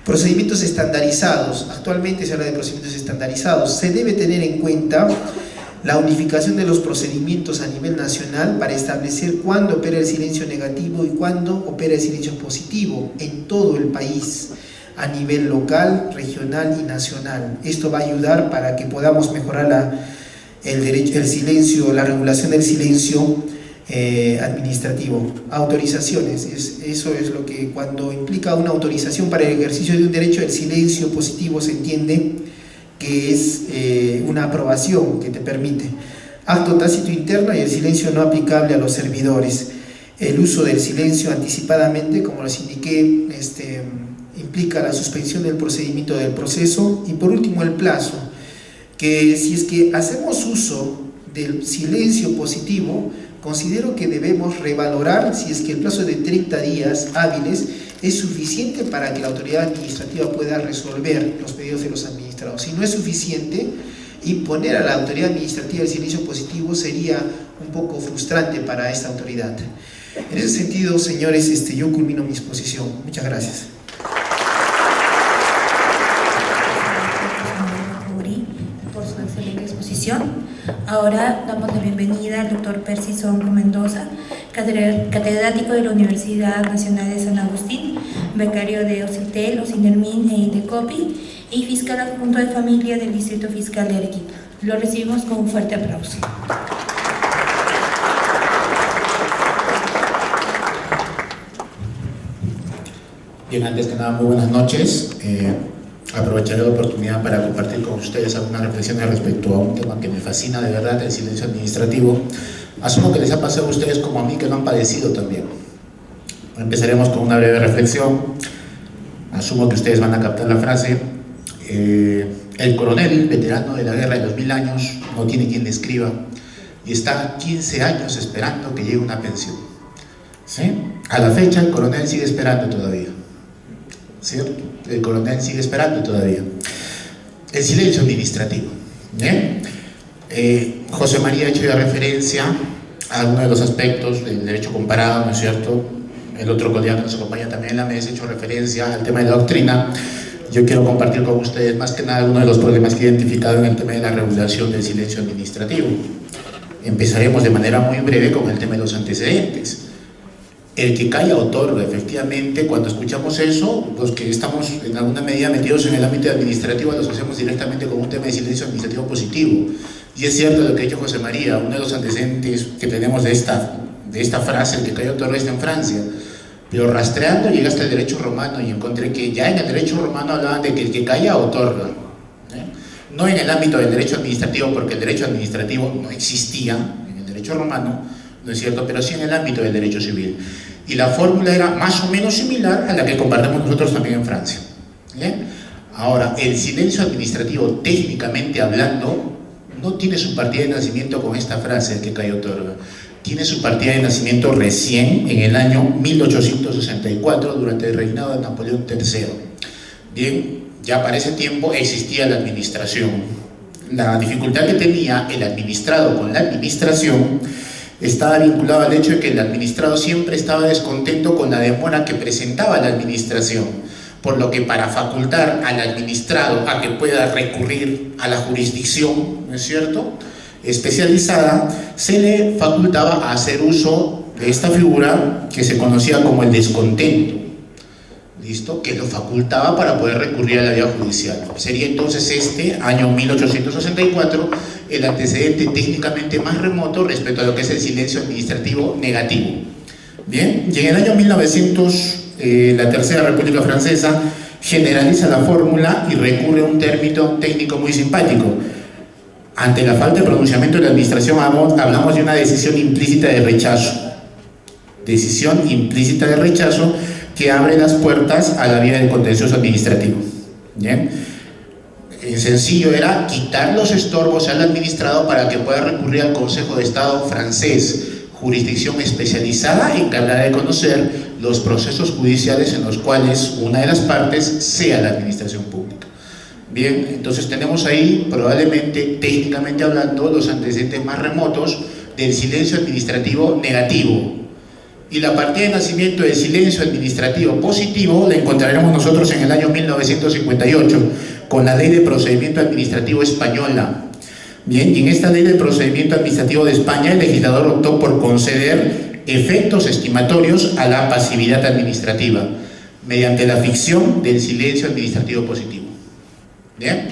S3: Procedimientos estandarizados. Actualmente se habla de procedimientos estandarizados. Se debe tener en cuenta la unificación de los procedimientos a nivel nacional para establecer cuándo opera el silencio negativo y cuándo opera el silencio positivo en todo el país, a nivel local, regional y nacional. Esto va a ayudar para que podamos mejorar el silencio, la regulación del silencio administrativo. Autorizaciones, eso es lo que cuando implica una autorización para el ejercicio de un derecho, el silencio positivo se entiende que es una aprobación que te permite. Acto tácito interno y el silencio no aplicable a los servidores. El uso del silencio anticipadamente, como les indiqué, implica la suspensión del procedimiento del proceso. Y por último, el plazo, que si es que hacemos uso del silencio positivo, considero que debemos revalorar si es que el plazo de 30 días hábiles es suficiente para que la autoridad administrativa pueda resolver los pedidos de los administrados. Si no es suficiente, imponer a la autoridad administrativa el silencio positivo sería un poco frustrante para esta autoridad. En ese sentido, señores, yo culmino mi exposición. Muchas gracias.
S1: Por su excelente exposición. Ahora damos la bienvenida al doctor Percy Sonco Mendoza, catedrático de la Universidad Nacional de San Agustín, becario de OCITEL, OCINERMIN e INDECOPI y fiscal adjunto de familia del Distrito Fiscal de Arequipa. Lo recibimos con un fuerte aplauso.
S4: Bien, antes que nada, muy buenas noches. Aprovecharé la oportunidad para compartir con ustedes algunas reflexiones respecto a un tema que me fascina de verdad, el silencio administrativo. Asumo que les ha pasado a ustedes como a mí, que lo han padecido también. Empezaremos con una breve reflexión. Asumo que ustedes van a captar la frase. El coronel, veterano de la guerra de los 1000 años, no tiene quien le escriba y está 15 años esperando que llegue una pensión. ¿Sí? A la fecha el coronel sigue esperando todavía. ¿Cierto? El coronel sigue esperando todavía. El silencio administrativo. ¿Bien? José María ha hecho ya referencia a uno de los aspectos del derecho comparado, ¿no es cierto? El otro colega que nos acompaña también en la mesa ha hecho referencia al tema de la doctrina. Yo quiero compartir con ustedes más que nada uno de los problemas que he identificado en el tema de la regulación del silencio administrativo. Empezaremos de manera muy breve con el tema de los antecedentes. El que calla otorga, efectivamente. Cuando escuchamos eso, los que estamos en alguna medida metidos en el ámbito administrativo lo asociamos directamente con un tema de silencio administrativo positivo. Y es cierto lo que ha dicho José María, uno de los antecedentes que tenemos de esta frase, el que calla otorga, está en Francia. Pero rastreando llegué hasta el derecho romano y encontré que ya en el derecho romano hablaban de que el que calla otorga. No en el ámbito del derecho administrativo, porque el derecho administrativo no existía en el derecho romano, ¿no es cierto?, pero sí en el ámbito del derecho civil. Y la fórmula era más o menos similar a la que compartimos nosotros también en Francia. Ahora, el silencio administrativo, técnicamente hablando, no tiene su partida de nacimiento con esta frase que Cayo otorga. Tiene su partida de nacimiento recién en el año 1864, durante el reinado de Napoleón III. Bien, ya para ese tiempo existía la administración. La dificultad que tenía el administrado con la administración estaba vinculado al hecho de que el administrado siempre estaba descontento con la demora que presentaba la administración, por lo que para facultar al administrado a que pueda recurrir a la jurisdicción, ¿no es cierto?, especializada, se le facultaba a hacer uso de esta figura que se conocía como el descontento, ¿listo?, que lo facultaba para poder recurrir a la vía judicial. Sería entonces este, año 1864, el antecedente técnicamente más remoto respecto a lo que es el silencio administrativo negativo. Bien, y en el año 1900, la Tercera República Francesa generaliza la fórmula y recurre a un término técnico muy simpático. Ante la falta de pronunciamiento de la administración hablamos de una decisión implícita de rechazo. Decisión implícita de rechazo que abre las puertas a la vía del contencioso administrativo. ¿Bien? En sencillo era quitar los estorbos al administrado para que pueda recurrir al Consejo de Estado francés, jurisdicción especializada encargada de conocer los procesos judiciales en los cuales una de las partes sea la administración pública. Bien, entonces tenemos ahí probablemente, técnicamente hablando, los antecedentes más remotos del silencio administrativo negativo. Y la partida de nacimiento del silencio administrativo positivo la encontraremos nosotros en el año 1958 con la Ley de Procedimiento Administrativo Española. Bien, y en esta Ley de Procedimiento Administrativo de España el legislador optó por conceder efectos estimatorios a la pasividad administrativa mediante la ficción del silencio administrativo positivo. Bien,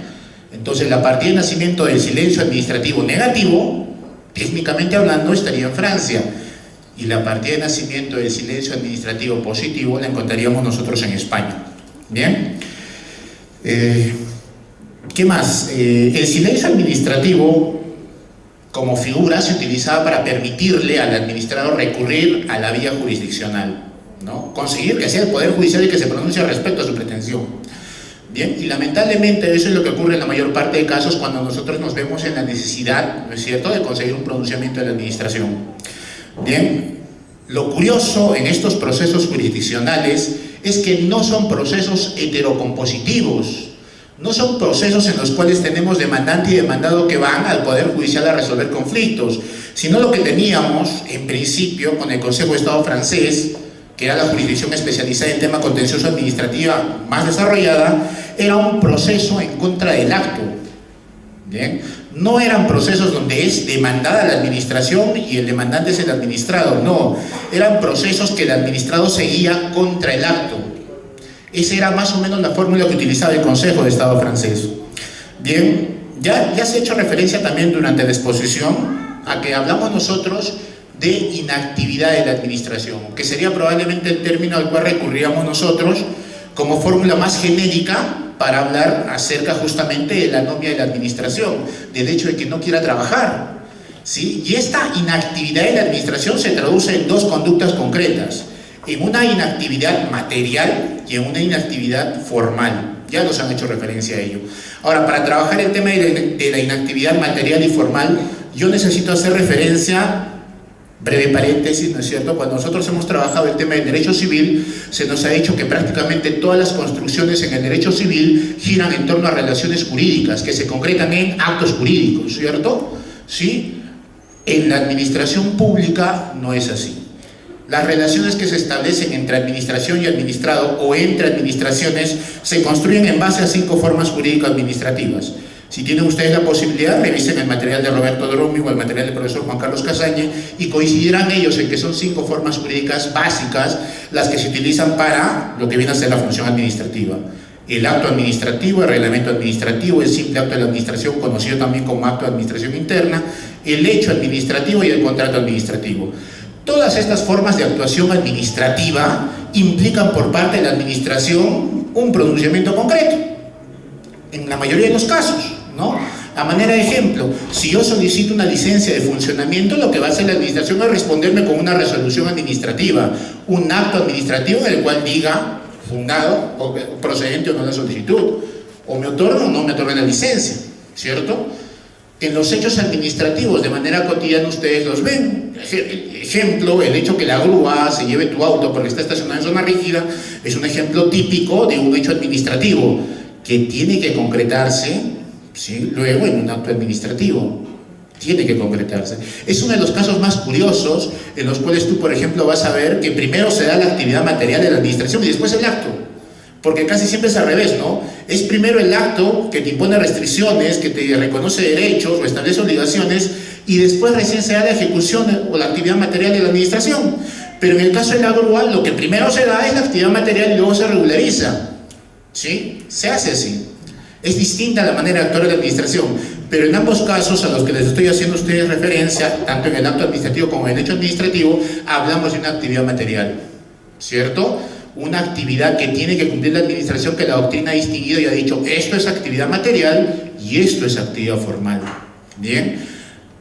S4: entonces la partida de nacimiento del silencio administrativo negativo, técnicamente hablando, estaría en Francia, y la partida de nacimiento del silencio administrativo positivo la encontraríamos nosotros en España. Bien, ¿qué más? El silencio administrativo como figura se utilizaba para permitirle al administrador recurrir a la vía jurisdiccional, ¿no?, conseguir que sea el Poder Judicial el que se pronuncie respecto a su pretensión. Bien, y lamentablemente eso es lo que ocurre en la mayor parte de casos cuando nosotros nos vemos en la necesidad, ¿no es cierto?, de conseguir un pronunciamiento de la administración. Bien, lo curioso en estos procesos jurisdiccionales es que no son procesos heterocompositivos, no son procesos en los cuales tenemos demandante y demandado que van al Poder Judicial a resolver conflictos, sino lo que teníamos en principio con el Consejo de Estado francés, que era la jurisdicción especializada en tema contencioso administrativa más desarrollada, era un proceso en contra del acto. Bien, no eran procesos donde es demandada la administración y el demandante es el administrado, no, eran procesos que el administrado seguía contra el acto. Esa era más o menos la fórmula que utilizaba el Consejo de Estado francés. Bien, ya se ha hecho referencia también durante la exposición a que hablamos nosotros de inactividad de la administración, que sería probablemente el término al cual recurríamos nosotros como fórmula más genérica para hablar acerca justamente de la anomia de la administración, del hecho de que no quiera trabajar, ¿sí? Y esta inactividad de la administración se traduce en dos conductas concretas, en una inactividad material y en una inactividad formal. Ya nos han hecho referencia a ello. Ahora, para trabajar el tema de la inactividad material y formal, yo necesito hacer referencia, breve paréntesis, ¿no es cierto? Cuando nosotros hemos trabajado el tema del derecho civil, se nos ha dicho que prácticamente todas las construcciones en el derecho civil giran en torno a relaciones jurídicas, que se concretan en actos jurídicos, ¿cierto? ¿Sí? En la administración pública no es así. Las relaciones que se establecen entre administración y administrado o entre administraciones se construyen en base a 5 formas jurídico-administrativas. Si tienen ustedes la posibilidad, revisen el material de Roberto Dromi o el material del profesor Juan Carlos Casañe y coincidirán ellos en que son 5 formas jurídicas básicas las que se utilizan para lo que viene a ser la función administrativa. El acto administrativo, el reglamento administrativo, el simple acto de la administración, conocido también como acto de administración interna, el hecho administrativo y el contrato administrativo. Todas estas formas de actuación administrativa implican por parte de la administración un pronunciamiento concreto, en la mayoría de los casos, ¿no? A manera de ejemplo, si yo solicito una licencia de funcionamiento, lo que va a hacer la administración es responderme con una resolución administrativa, un acto administrativo en el cual diga fundado o procedente o no la solicitud. o me otorgan o no me otorgan la licencia, ¿cierto? En los hechos administrativos, de manera cotidiana, ustedes los ven. Ejemplo, el hecho que la grúa se lleve tu auto porque está estacionado en zona rígida es un ejemplo típico de un hecho administrativo que tiene que concretarse, ¿sí?, luego en un acto administrativo. Tiene que concretarse. Es uno de los casos más curiosos en los cuales tú, por ejemplo, vas a ver que primero se da la actividad material de la administración y después el acto. Porque casi siempre es al revés, ¿no? Es primero el acto que te impone restricciones, que te reconoce derechos o establece obligaciones, y después recién se da la ejecución o la actividad material de la administración. Pero en el caso de la grúa, lo que primero se da es la actividad material y luego se regulariza, ¿sí? Se hace así. Es distinta la manera de actuar de la administración, pero en ambos casos a los que les estoy haciendo a ustedes referencia, tanto en el acto administrativo como en el hecho administrativo, hablamos de una actividad material, ¿cierto? Una actividad que tiene que cumplir la administración, que la doctrina ha distinguido y ha dicho, esto es actividad material y esto es actividad formal. Bien,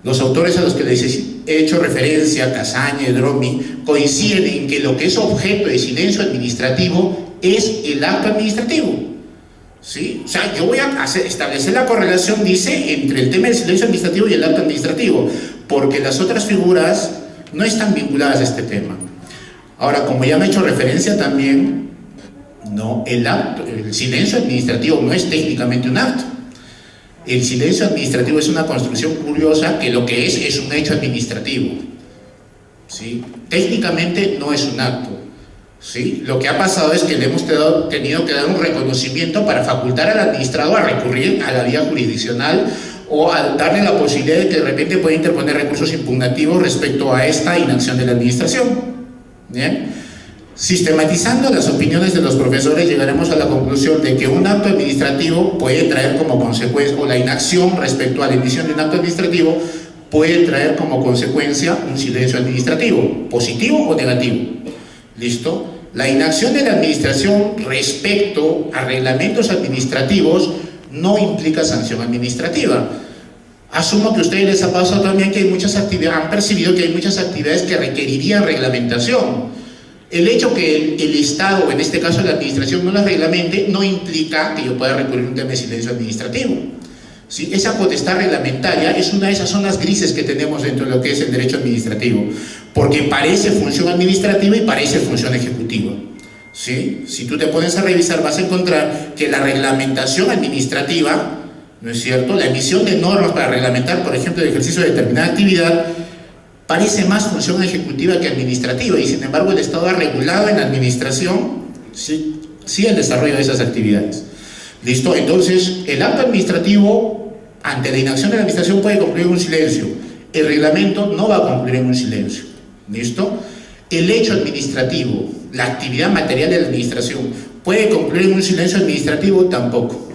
S4: los autores a los que les he hecho referencia, Casaña y Dromi, coinciden en que lo que es objeto de silencio administrativo es el acto administrativo. ¿Sí? O sea, yo voy a establecer la correlación, dice, entre el tema del silencio administrativo y el acto administrativo, porque las otras figuras no están vinculadas a este tema. Ahora, como ya me he hecho referencia también, no, el silencio administrativo no es técnicamente un acto. El silencio administrativo es una construcción curiosa que lo que es un hecho administrativo, ¿sí? Técnicamente no es un acto. ¿Sí? Lo que ha pasado es que le hemos tenido que dar un reconocimiento para facultar al administrado a recurrir a la vía jurisdiccional o a darle la posibilidad de que de repente pueda interponer recursos impugnativos respecto a esta inacción de la administración. ¿Bien? Sistematizando las opiniones de los profesores, llegaremos a la conclusión de que un acto administrativo puede traer como consecuencia, o la inacción respecto a la emisión de un acto administrativo puede traer como consecuencia un silencio administrativo, positivo o negativo. ¿Listo? La inacción de la administración respecto a reglamentos administrativos no implica sanción administrativa. Asumo que a ustedes les ha pasado también que hay muchas actividades, han percibido que hay muchas actividades que requerirían reglamentación. El hecho que el Estado, o en este caso la administración, no las reglamente, no implica que yo pueda recurrir a un tema de silencio administrativo. ¿Sí? Esa potestad reglamentaria es una de esas zonas grises que tenemos dentro de lo que es el derecho administrativo, porque parece función administrativa y parece función ejecutiva. ¿Sí? Si tú te pones a revisar, vas a encontrar que la reglamentación administrativa, ¿no es cierto?, la emisión de normas para reglamentar, por ejemplo, el ejercicio de determinada actividad, parece más función ejecutiva que administrativa, y sin embargo el Estado ha regulado en la administración, sí, el desarrollo de esas actividades. ¿Listo? Entonces, el acto administrativo, ante la inacción de la administración, puede concluir en un silencio. El reglamento no va a concluir en un silencio. ¿Listo? El hecho administrativo, la actividad material de la administración, ¿puede concluir en un silencio administrativo? Tampoco.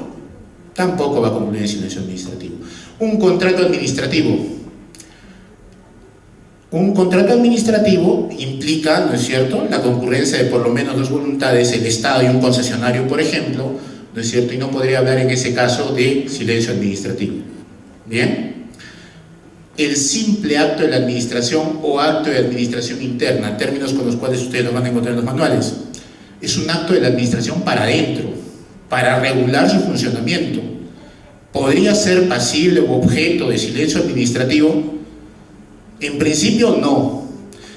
S4: Tampoco va a concluir en silencio administrativo. Un contrato administrativo. Un contrato administrativo implica, ¿no es cierto?, la concurrencia de por lo menos dos voluntades, el Estado y un concesionario, por ejemplo, ¿no es cierto? Y no podría hablar en ese caso de silencio administrativo. ¿Bien? El simple acto de la administración o acto de administración interna, términos con los cuales ustedes lo van a encontrar en los manuales, es un acto de la administración para adentro, para regular su funcionamiento. ¿Podría ser pasible o objeto de silencio administrativo? En principio no.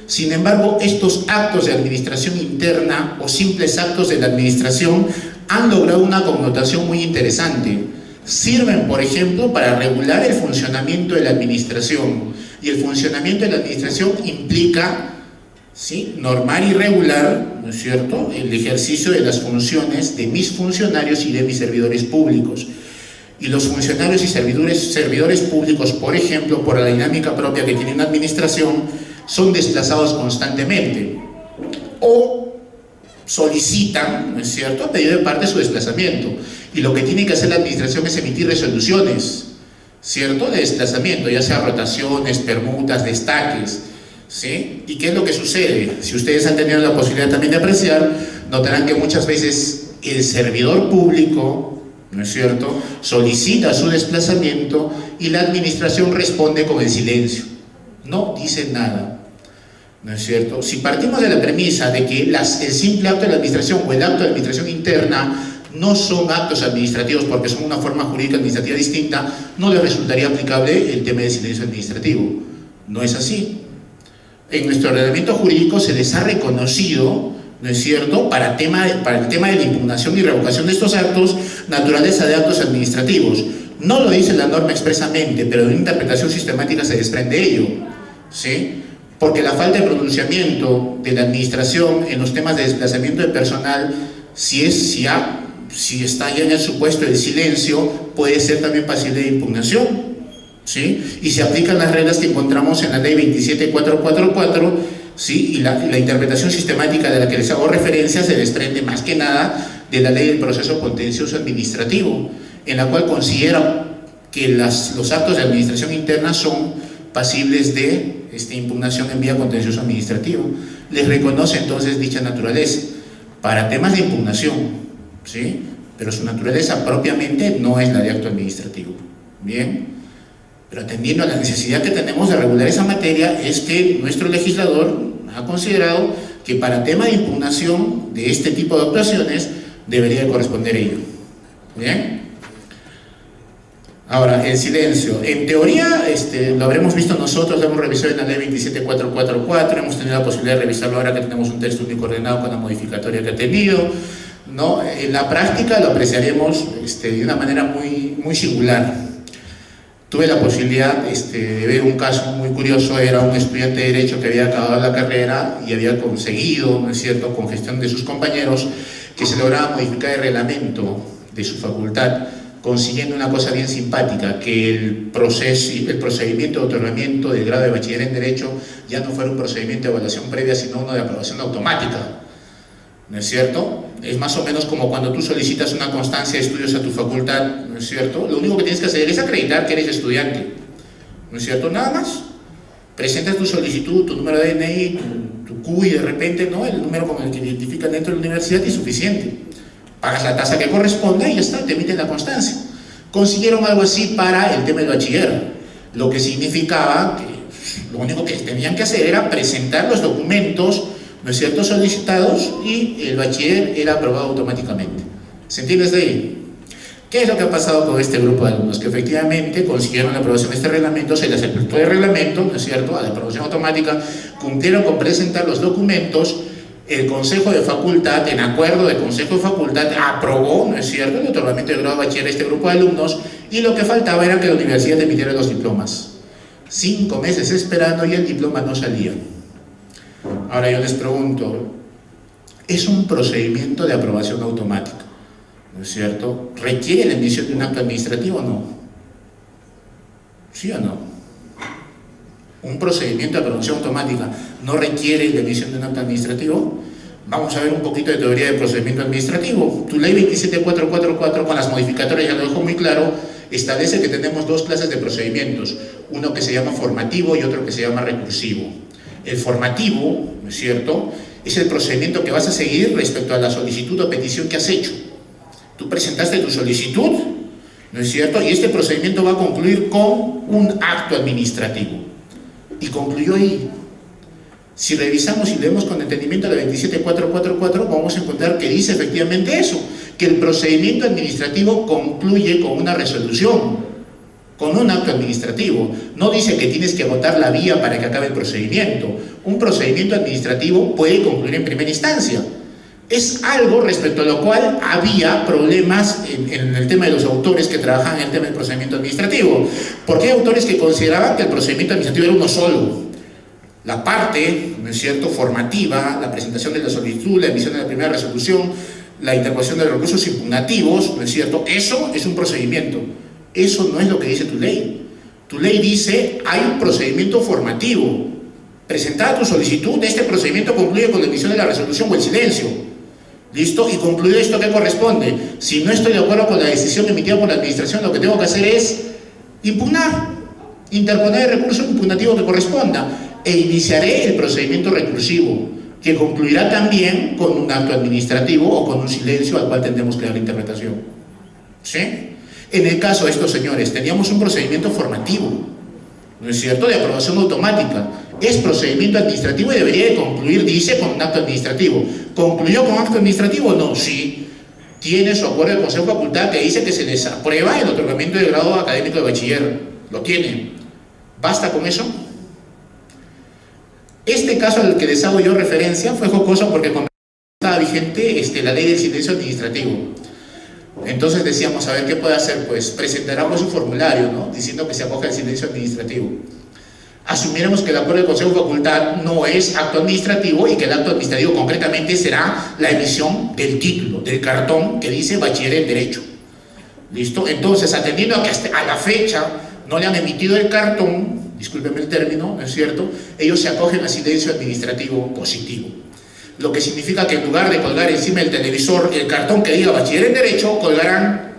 S4: Sin embargo, estos actos de administración interna o simples actos de la administración han logrado una connotación muy interesante. Sirven, por ejemplo, para regular el funcionamiento de la administración. Y el funcionamiento de la administración implica, ¿sí?, normar y regular, ¿no es cierto?, el ejercicio de las funciones de mis funcionarios y de mis servidores públicos. Y los funcionarios y servidores públicos, por ejemplo, por la dinámica propia que tiene una administración, son desplazados constantemente o solicitan, ¿no es cierto?, a pedido de parte su desplazamiento, y lo que tiene que hacer la administración es emitir resoluciones, ¿cierto?, de desplazamiento, ya sea rotaciones, permutas, destaques, ¿sí? ¿Y qué es lo que sucede? Si ustedes han tenido la posibilidad también de apreciar, notarán que muchas veces el servidor público, ¿no es cierto?, solicita su desplazamiento y la administración responde con el silencio, no dice nada. ¿No es cierto? Si partimos de la premisa de que el simple acto de la administración o el acto de administración interna no son actos administrativos porque son una forma jurídica administrativa distinta, no les resultaría aplicable el tema de silencio administrativo. No es así. En nuestro ordenamiento jurídico se les ha reconocido, ¿no es cierto?, para el tema de la impugnación y revocación de estos actos, naturaleza de actos administrativos. No lo dice la norma expresamente, pero de una interpretación sistemática se desprende ello, ¿sí? Porque la falta de pronunciamiento de la administración en los temas de desplazamiento de personal, si está ya en el supuesto del silencio, puede ser también pasible de impugnación, ¿sí? Y se aplican las reglas que encontramos en la ley 27444, ¿sí? Y la interpretación sistemática de la que les hago referencia se desprende más que nada de la ley del proceso contencioso administrativo, en la cual considera que los actos de administración interna son pasibles de impugnación en vía contencioso administrativo. Les reconoce entonces dicha naturaleza para temas de impugnación, ¿sí? Pero su naturaleza propiamente no es la de acto administrativo. Bien, pero atendiendo a la necesidad que tenemos de regular esa materia, es que nuestro legislador ha considerado que para tema de impugnación de este tipo de actuaciones debería de corresponder ello. Bien. Ahora, el silencio. En teoría, lo habremos visto nosotros, lo hemos revisado en la ley 27444, hemos tenido la posibilidad de revisarlo ahora que tenemos un texto único ordenado con la modificatoria que ha tenido, ¿no? En la práctica lo apreciaremos de una manera muy, muy singular. Tuve la posibilidad de ver un caso muy curioso. Era un estudiante de Derecho que había acabado la carrera y había conseguido, ¿no es cierto?, con gestión de sus compañeros, que se lograba modificar el reglamento de su facultad, consiguiendo una cosa bien simpática, que el procedimiento de otorgamiento del grado de bachiller en Derecho ya no fuera un procedimiento de evaluación previa, sino uno de aprobación automática, ¿no es cierto? Es más o menos como cuando tú solicitas una constancia de estudios a tu facultad, ¿no es cierto? Lo único que tienes que hacer es acreditar que eres estudiante, ¿no es cierto? Nada más. Presentas tu solicitud, tu número de DNI, tu CUI, de repente, ¿no?, el número con el que identifican dentro de la universidad, y suficiente. Pagas la tasa que corresponda y ya está, te emiten la constancia. Consiguieron algo así para el tema del bachiller, lo que significaba que lo único que tenían que hacer era presentar los documentos, ¿no es cierto?, solicitados, y el bachiller era aprobado automáticamente. ¿Se entiende desde ahí? ¿Qué es lo que ha pasado con este grupo de alumnos? Que efectivamente consiguieron la aprobación de este reglamento, se les aceptó el reglamento, ¿no es cierto?, a la aprobación automática, cumplieron con presentar los documentos. El Consejo de Facultad, en acuerdo del Consejo de Facultad, aprobó, ¿no es cierto?, el otorgamiento de grado de bachiller a este grupo de alumnos, y lo que faltaba era que la universidad emitiera los diplomas. 5 meses esperando y el diploma no salía. Ahora yo les pregunto, ¿es un procedimiento de aprobación automática, ¿no es cierto? ¿Requiere la emisión de un acto administrativo o no? ¿Sí o no? Un procedimiento de aprobación automática no requiere la emisión de un acto administrativo. Vamos a ver un poquito de teoría de procedimiento administrativo. Tu ley 27444, con las modificatorias, ya lo dejo muy claro, establece que tenemos 2 clases de procedimientos, uno que se llama formativo y otro que se llama recursivo. El formativo, ¿no es cierto?, es el procedimiento que vas a seguir respecto a la solicitud o petición que has hecho. Tú presentaste tu solicitud, ¿no es cierto?, y este procedimiento va a concluir con un acto administrativo. Y concluyó ahí. Si revisamos y leemos con entendimiento la 27444, vamos a encontrar que dice efectivamente eso, que el procedimiento administrativo concluye con una resolución, con un acto administrativo. No dice que tienes que agotar la vía para que acabe el procedimiento. Un procedimiento administrativo puede concluir en primera instancia. Es algo respecto a lo cual había problemas en el tema de los autores que trabajan en el tema del procedimiento administrativo, porque hay autores que consideraban que el procedimiento administrativo era uno solo: la parte, ¿no es cierto?, formativa, la presentación de la solicitud, la emisión de la primera resolución, la interposición de los recursos impugnativos, ¿no es cierto? Eso es un procedimiento. Eso no es lo que dice tu ley. Tu ley dice, hay un procedimiento formativo. Presentada tu solicitud, este procedimiento concluye con la emisión de la resolución o el silencio. ¿Listo? Y concluido esto, ¿qué corresponde? Si no estoy de acuerdo con la decisión emitida por la administración, lo que tengo que hacer es impugnar, interponer el recurso impugnativo que corresponda, e iniciaré el procedimiento recursivo, que concluirá también con un acto administrativo o con un silencio al cual tendremos que dar interpretación. ¿Sí? En el caso de estos señores, teníamos un procedimiento formativo, ¿no es cierto?, de aprobación automática. Es procedimiento administrativo y debería de concluir, dice, con un acto administrativo. ¿Concluyó con acto administrativo? No, sí. tiene su acuerdo de consejo de facultad que dice que se les aprueba el otorgamiento de grado académico de bachiller. Lo tiene. ¿Basta con eso? Este caso al que les hago yo referencia fue jocoso porque estaba vigente la ley del silencio administrativo. Entonces decíamos, a ver, ¿qué puede hacer? Pues presentaremos un formulario, ¿no?, diciendo que se acoge al silencio administrativo. Asumiéramos que el acuerdo de consejo de facultad no es acto administrativo y que el acto administrativo concretamente será la emisión del título, del cartón que dice bachiller en derecho. ¿Listo? Entonces, atendiendo a que hasta a la fecha no le han emitido el cartón, discúlpenme el término, ¿no es cierto?, ellos se acogen al silencio administrativo positivo. Lo que significa que en lugar de colgar encima del televisor el cartón que diga bachiller en derecho, colgarán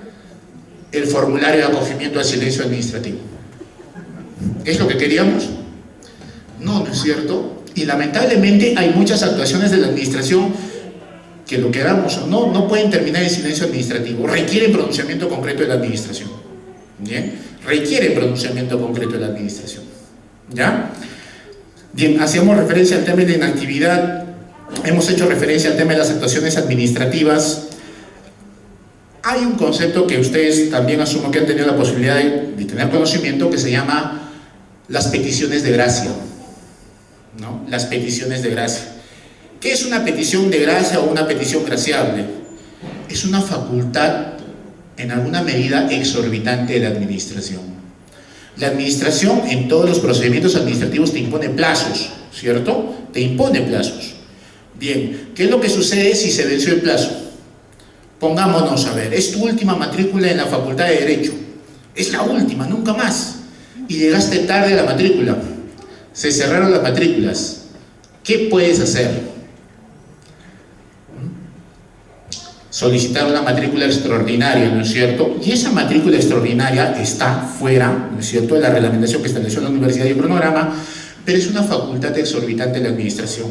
S4: el formulario de acogimiento al silencio administrativo. ¿Es lo que queríamos? No, no es cierto. Y lamentablemente hay muchas actuaciones de la administración que, lo queramos o no, no pueden terminar en silencio administrativo. Requieren pronunciamiento concreto de la administración. ¿Bien? Requieren pronunciamiento concreto de la administración. ¿Ya? Bien, hacíamos referencia al tema de la inactividad. Hemos hecho referencia al tema de las actuaciones administrativas. Hay un concepto que ustedes también asumo que han tenido la posibilidad de tener conocimiento, que se llama las peticiones de gracia, ¿no? Las peticiones de gracia. ¿Qué es una petición de gracia o una petición graciable? Es una facultad, en alguna medida, exorbitante de la administración. La administración, en todos los procedimientos administrativos, te impone plazos, ¿cierto? Te impone plazos. Bien, ¿qué es lo que sucede si se venció el plazo? Pongámonos a ver, es tu última matrícula en la Facultad de Derecho. Es la última, nunca más. Y llegaste tarde a la matrícula. Se cerraron las matrículas. ¿Qué puedes hacer? Solicitar una matrícula extraordinaria, ¿no es cierto? Y esa matrícula extraordinaria está fuera, ¿no es cierto?, de la reglamentación que estableció la universidad y el cronograma, pero es una facultad exorbitante de la administración,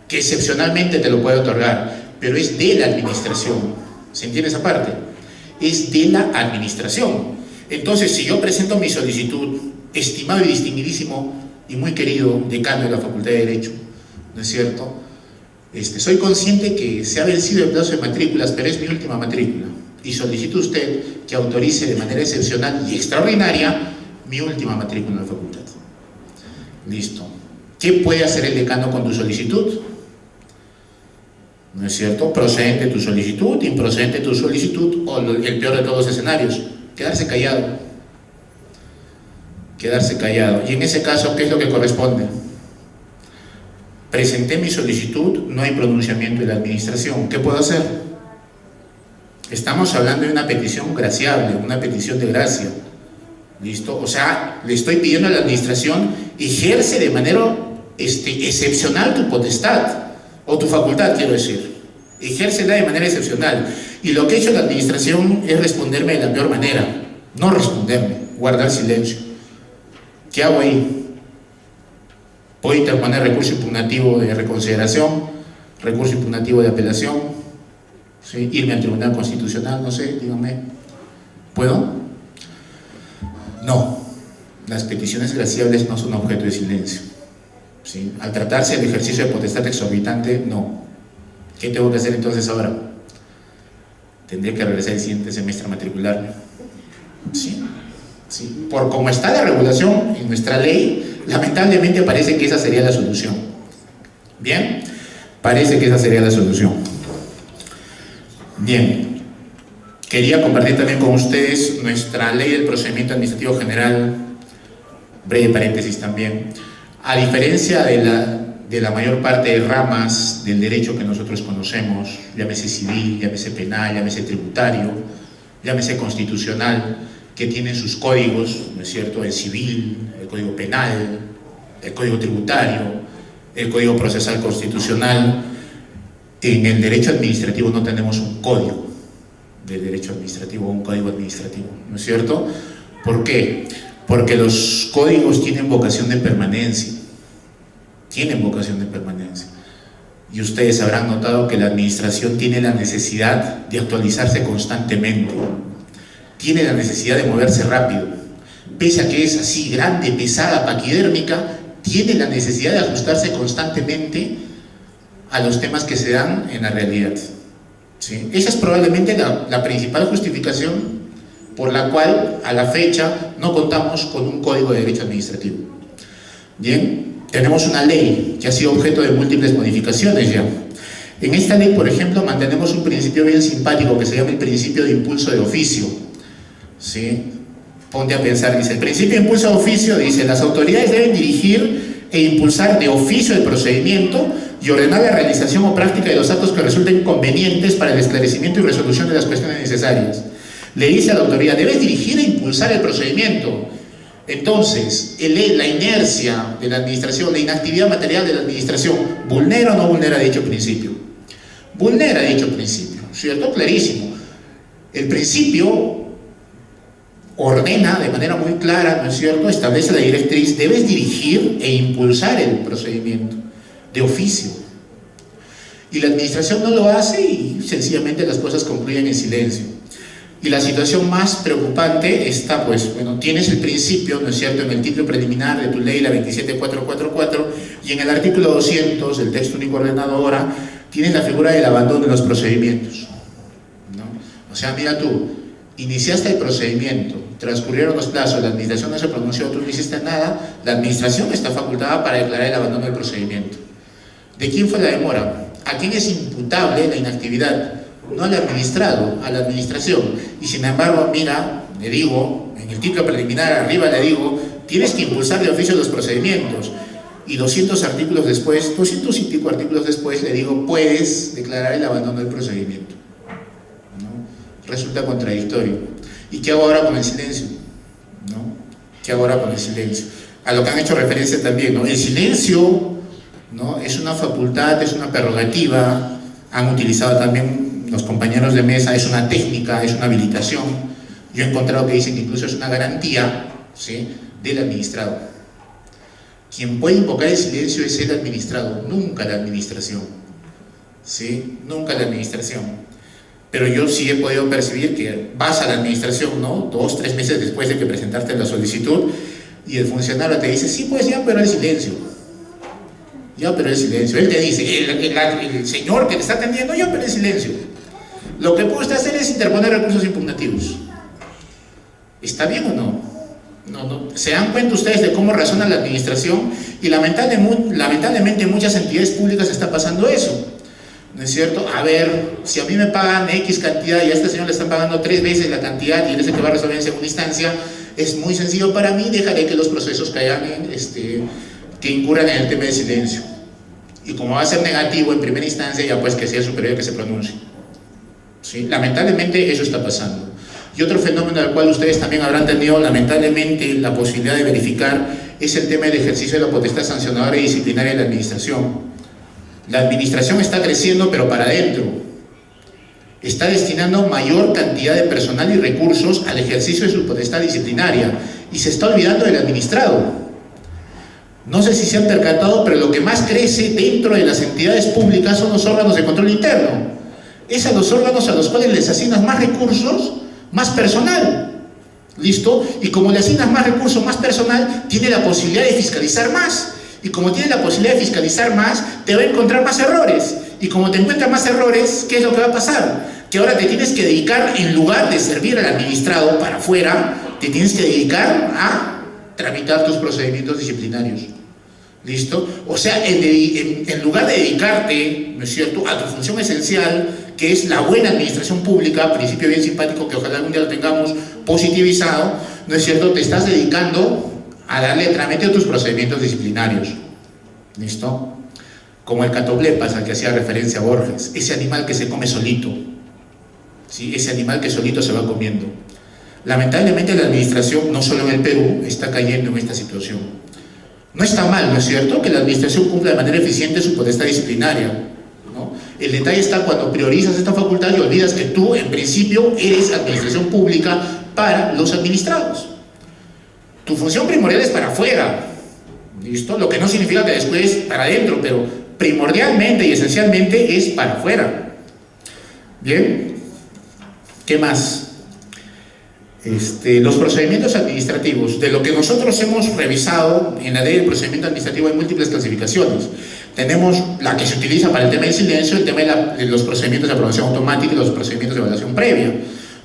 S4: que excepcionalmente te lo puede otorgar, pero es de la administración. ¿Se entiende esa parte? Es de la administración. Entonces, si yo presento mi solicitud, estimado y distinguidísimo y muy querido decano de la Facultad de Derecho, ¿no es cierto?, soy consciente que se ha vencido el plazo de matrículas, pero es mi última matrícula, y solicito a usted que autorice de manera excepcional y extraordinaria mi última matrícula en la facultad. Listo. ¿Qué puede hacer el decano con tu solicitud? ¿No es cierto? Procedente tu solicitud, improcedente tu solicitud, o el peor de todos los escenarios, quedarse callado. Quedarse callado. Y en ese caso, ¿qué es lo que corresponde? Presenté mi solicitud, no hay pronunciamiento de la administración. ¿Qué puedo hacer? Estamos hablando de una petición graciable, una petición de gracia. ¿Listo? O sea, le estoy pidiendo a la administración, ejerce de manera excepcional tu potestad, o tu facultad, quiero decir. Ejércela de manera excepcional. Y lo que ha hecho la administración es responderme de la peor manera. No responderme, guardar silencio. ¿Qué hago ahí? Puedo interponer recurso impugnativo de reconsideración, recurso impugnativo de apelación, ¿sí?, irme al Tribunal Constitucional, no sé, díganme. ¿Puedo? No. Las peticiones graciables no son objeto de silencio, ¿sí? Al tratarse del ejercicio de potestad exorbitante, no. ¿Qué tengo que hacer entonces ahora? Tendría que regresar el siguiente semestre a matricularme. ¿Sí? ¿Sí? Por como está la regulación en nuestra ley, lamentablemente parece que esa sería la solución. ¿Bien? Parece que esa sería la solución. Bien. Quería compartir también con ustedes nuestra ley del procedimiento administrativo general, breve paréntesis también. A diferencia de la mayor parte de ramas del derecho que nosotros conocemos, llámese civil, llámese penal, llámese tributario, llámese constitucional, que tienen sus códigos, ¿no es cierto?, el civil, el código penal, el código tributario, el código procesal constitucional. En el derecho administrativo no tenemos un código del derecho administrativo, un código administrativo, ¿no es cierto? ¿Por qué? Porque los códigos tienen vocación de permanencia. Tienen vocación de permanencia. Y ustedes habrán notado que la administración tiene la necesidad de actualizarse constantemente. Tiene la necesidad de moverse rápido. Pese a que es así grande, pesada, paquidérmica, tiene la necesidad de ajustarse constantemente a los temas que se dan en la realidad. ¿sí? Esa es probablemente la principal justificación por la cual a la fecha no contamos con un código de derecho administrativo. Bien, tenemos una ley que ha sido objeto de múltiples modificaciones ya. En esta ley, por ejemplo, mantenemos un principio bien simpático que se llama el principio de impulso de oficio, ¿sí? Ponte a pensar, dice, el principio de impulso de oficio dice, las autoridades deben dirigir e impulsar de oficio el procedimiento y ordenar la realización o práctica de los actos que resulten convenientes para el esclarecimiento y resolución de las cuestiones necesarias. Le dice a la autoridad, debes dirigir e impulsar el procedimiento. Entonces, la inercia de la administración, la inactividad material de la administración, ¿vulnera o no vulnera dicho principio? Vulnera dicho principio, ¿cierto? Clarísimo. El principio ordena de manera muy clara, ¿no es cierto?, establece la directriz, debes dirigir e impulsar el procedimiento de oficio. Y la administración no lo hace y sencillamente las cosas concluyen en silencio. Y la situación más preocupante está, pues, bueno, tienes el principio, ¿no es cierto?, en el título preliminar de tu ley, la 27444, y en el artículo 200 del texto único ordenado ahora, tienes la figura del abandono de los procedimientos, ¿no? O sea, mira tú, iniciaste el procedimiento, transcurrieron los plazos, la administración no se pronunció, tú no hiciste nada, la administración está facultada para declarar el abandono del procedimiento. ¿De quién fue la demora? ¿A quién es imputable la inactividad? No al administrado, a la administración. Y sin embargo, mira, le digo, en el título preliminar arriba le digo, tienes que impulsar de oficio los procedimientos. Y 200 artículos después, 200 y pico artículos después, le digo, puedes declarar el abandono del procedimiento, ¿no? Resulta contradictorio. ¿Y qué hago ahora con el silencio? ¿No? ¿Qué hago ahora con el silencio? A lo que han hecho referencia también, ¿no? El silencio, ¿no?, es una facultad, es una prerrogativa, han utilizado también los compañeros de mesa, es una técnica, es una habilitación. Yo he encontrado que dicen que incluso es una garantía, ¿sí?, del administrado. Quien puede invocar el silencio es el administrado, nunca la administración, ¿sí?, nunca la administración. Pero yo sí he podido percibir que vas a la administración, ¿no?, 2 o 3 meses después de que presentaste la solicitud, y el funcionario te dice, sí, pues ya, pero el silencio. Ya, pero el silencio. Él te dice, el señor que te está atendiendo, ya, pero el silencio. Lo que puede usted hacer es interponer recursos impugnativos. ¿Está bien o no? No. ¿Se dan cuenta ustedes de cómo razona la administración? Y lamentablemente en muchas entidades públicas está pasando eso, ¿no es cierto? A ver, si a mí me pagan X cantidad y a este señor le están pagando 3 veces la cantidad y él es el que va a resolver en segunda instancia, es muy sencillo para mí, dejaré que los procesos caigan que incurran en el tema del silencio. Y como va a ser negativo en primera instancia, ya pues que sea superior que se pronuncie. ¿Sí? Lamentablemente eso está pasando. Y otro fenómeno al cual ustedes también habrán tenido lamentablemente la posibilidad de verificar es el tema del ejercicio de la potestad sancionadora y disciplinaria de la administración. La administración está creciendo, pero para adentro. Está destinando mayor cantidad de personal y recursos al ejercicio de su potestad disciplinaria y se está olvidando del administrado. No sé si se han percatado, pero lo que más crece dentro de las entidades públicas son los órganos de control interno. Es a los órganos a los cuales les asignas más recursos, más personal. ¿Listo? Y como le asignas más recursos, más personal, tiene la posibilidad de fiscalizar más. Y como tiene la posibilidad de fiscalizar más, te va a encontrar más errores. Y como te encuentras más errores, ¿qué es lo que va a pasar? Que ahora te tienes que dedicar, en lugar de servir al administrado para afuera, te tienes que dedicar a tramitar tus procedimientos disciplinarios. ¿Listo? O sea, en lugar de dedicarte, ¿no es cierto?, a tu función esencial, que es la buena administración pública, principio bien simpático que ojalá algún día lo tengamos positivizado, ¿no es cierto?, te estás dedicando a darle trámite a tus procedimientos disciplinarios. ¿Listo? Como el catoplepas al que hacía referencia Borges, ese animal que se come solito, ¿sí?, ese animal que solito se va comiendo. Lamentablemente la administración, no solo en el Perú, está cayendo en esta situación. No está mal, ¿no es cierto?, que la administración cumpla de manera eficiente su potestad disciplinaria, ¿no? El detalle está cuando priorizas esta facultad y olvidas que tú, en principio, eres administración pública para los administrados. Tu función primordial es para afuera, ¿listo? Lo que no significa que después para adentro, pero primordialmente y esencialmente es para afuera. Bien, ¿qué más? los procedimientos administrativos, de lo que nosotros hemos revisado en la ley del procedimiento administrativo, hay múltiples clasificaciones. Tenemos la que se utiliza para el tema del silencio, el tema de los procedimientos de aprobación automática y los procedimientos de evaluación previa,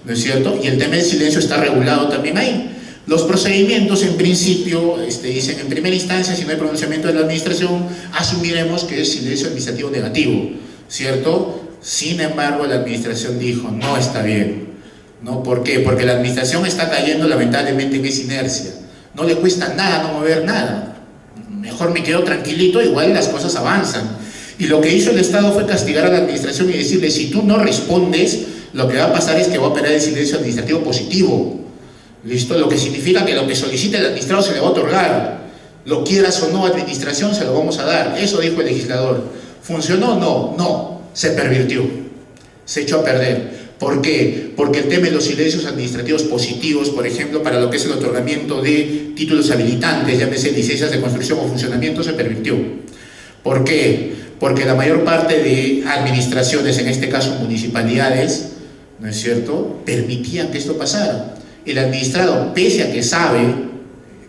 S4: ¿no es cierto? Y el tema del silencio está regulado también ahí. Los procedimientos, en principio, dicen en primera instancia, si no hay pronunciamiento de la administración, asumiremos que es silencio administrativo negativo, ¿cierto? Sin embargo, la administración dijo, no está bien. ¿No? ¿Por qué? Porque la administración está cayendo lamentablemente en esa inercia. No le cuesta nada no mover nada. Mejor me quedo tranquilito, igual las cosas avanzan. Y lo que hizo el Estado fue castigar a la administración y decirle, si tú no respondes, lo que va a pasar es que va a operar el silencio administrativo positivo. ¿Listo? Lo que significa que lo que solicite el administrado se le va a otorgar. Lo quieras o no, administración, se lo vamos a dar. Eso dijo el legislador. ¿Funcionó? No. No. Se pervirtió. Se echó a perder. ¿Por qué? Porque el tema de los silencios administrativos positivos, por ejemplo, para lo que es el otorgamiento de títulos habilitantes, llámese licencias de construcción o funcionamiento, se pervirtió. ¿Por qué? Porque la mayor parte de administraciones, en este caso municipalidades, ¿no es cierto?, permitían que esto pasara. El administrado, pese a que sabe,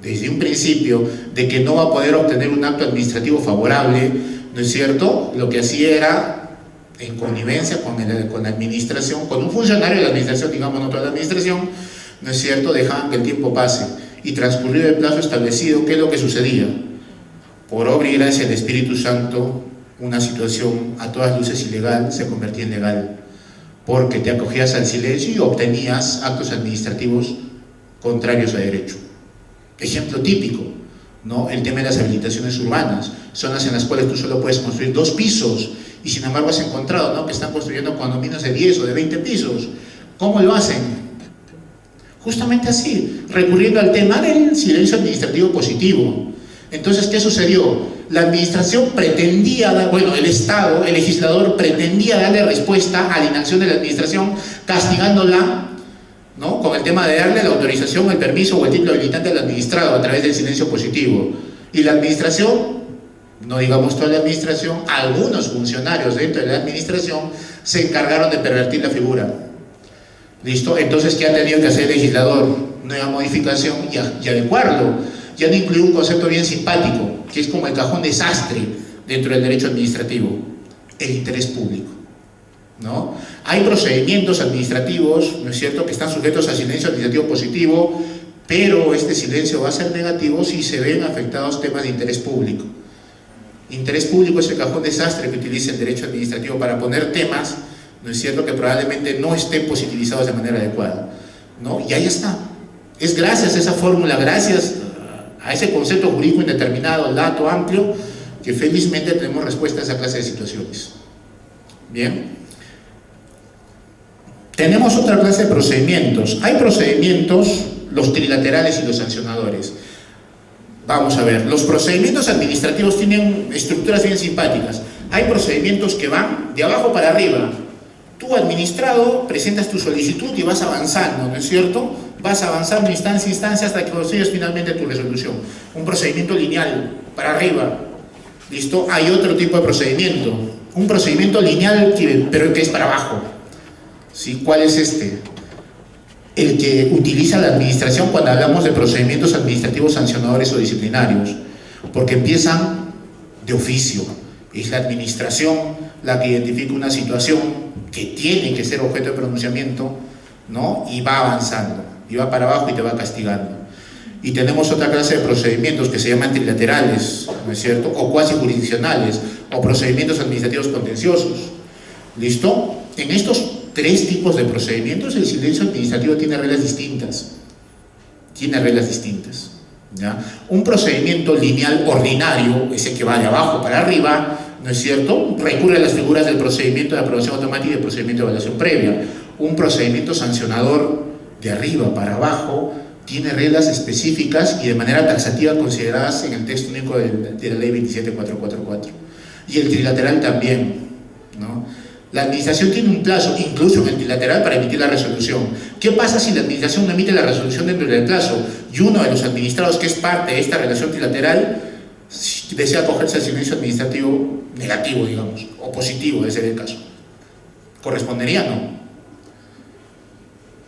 S4: desde un principio, de que no va a poder obtener un acto administrativo favorable, ¿no es cierto?, lo que hacía era, en connivencia con la administración, con un funcionario de la administración, digamos, no toda la administración, ¿no es cierto?, dejaban que el tiempo pase y transcurrido el plazo establecido, ¿qué es lo que sucedía? Por obra y gracia del Espíritu Santo, una situación a todas luces ilegal se convertía en legal, porque te acogías al silencio y obtenías actos administrativos contrarios a derecho. Ejemplo típico, ¿no? El tema de las habilitaciones urbanas, zonas en las cuales tú solo puedes construir 2 pisos, y sin embargo has encontrado, ¿no?, que están construyendo condominios de 10 o de 20 pisos. ¿Cómo lo hacen? Justamente así, recurriendo al tema del silencio administrativo positivo. Entonces, ¿qué sucedió? La administración pretendía, el Estado, el legislador pretendía darle respuesta a la inacción de la administración, castigándola, ¿no?, con el tema de darle la autorización, el permiso o el título habilitante al administrado a través del silencio positivo. Y la administración, no digamos toda la administración, algunos funcionarios dentro de la administración se encargaron de pervertir la figura. ¿Listo? Entonces, ¿qué ha tenido que hacer el legislador? Nueva modificación y adecuarlo. Ya no incluyó un concepto bien simpático, que es como el cajón desastre dentro del derecho administrativo: el interés público, ¿no? Hay procedimientos administrativos, ¿no es cierto?, que están sujetos a silencio administrativo positivo, pero este silencio va a ser negativo si se ven afectados temas de interés público. Interés público es el cajón desastre que utiliza el derecho administrativo para poner temas, ¿no es cierto?, que probablemente no estén positivizados de manera adecuada, ¿no? Y ahí está. Es gracias a esa fórmula, gracias a ese concepto jurídico indeterminado, lato, amplio, que felizmente tenemos respuesta a esa clase de situaciones. Bien. Tenemos otra clase de procedimientos. Hay procedimientos, los trilaterales y los sancionadores. Vamos a ver, los procedimientos administrativos tienen estructuras bien simpáticas. Hay procedimientos que van de abajo para arriba. Tú, administrado, presentas tu solicitud y vas avanzando, ¿no es cierto? Vas avanzando instancia a instancia hasta que consigues finalmente tu resolución. Un procedimiento lineal, para arriba. ¿Listo? Hay otro tipo de procedimiento. Un procedimiento lineal, pero que es para abajo. ¿Sí? ¿Cuál es este? El que utiliza la administración cuando hablamos de procedimientos administrativos sancionadores o disciplinarios, porque empiezan de oficio. Es la administración la que identifica una situación que tiene que ser objeto de pronunciamiento, ¿no?, y va avanzando, y va para abajo y te va castigando. Y tenemos otra clase de procedimientos que se llaman trilaterales, ¿no es cierto?, o cuasi jurisdiccionales, o procedimientos administrativos contenciosos. ¿Listo? En estos 3 tipos de procedimientos el silencio administrativo tiene reglas distintas. ¿Ya? Un procedimiento lineal ordinario, ese que va de abajo para arriba, ¿no es cierto?, recurre a las figuras del procedimiento de aprobación automática y del procedimiento de evaluación previa. Un procedimiento sancionador de arriba para abajo tiene reglas específicas y de manera taxativa consideradas en el texto único de la ley 27444. Y el trilateral también, ¿no? La administración tiene un plazo, incluso en el trilateral, para emitir la resolución. ¿Qué pasa si la administración no emite la resolución dentro del plazo y uno de los administrados, que es parte de esta relación trilateral, desea acogerse al silencio administrativo negativo, digamos, o positivo, de ser el caso? ¿Correspondería? No.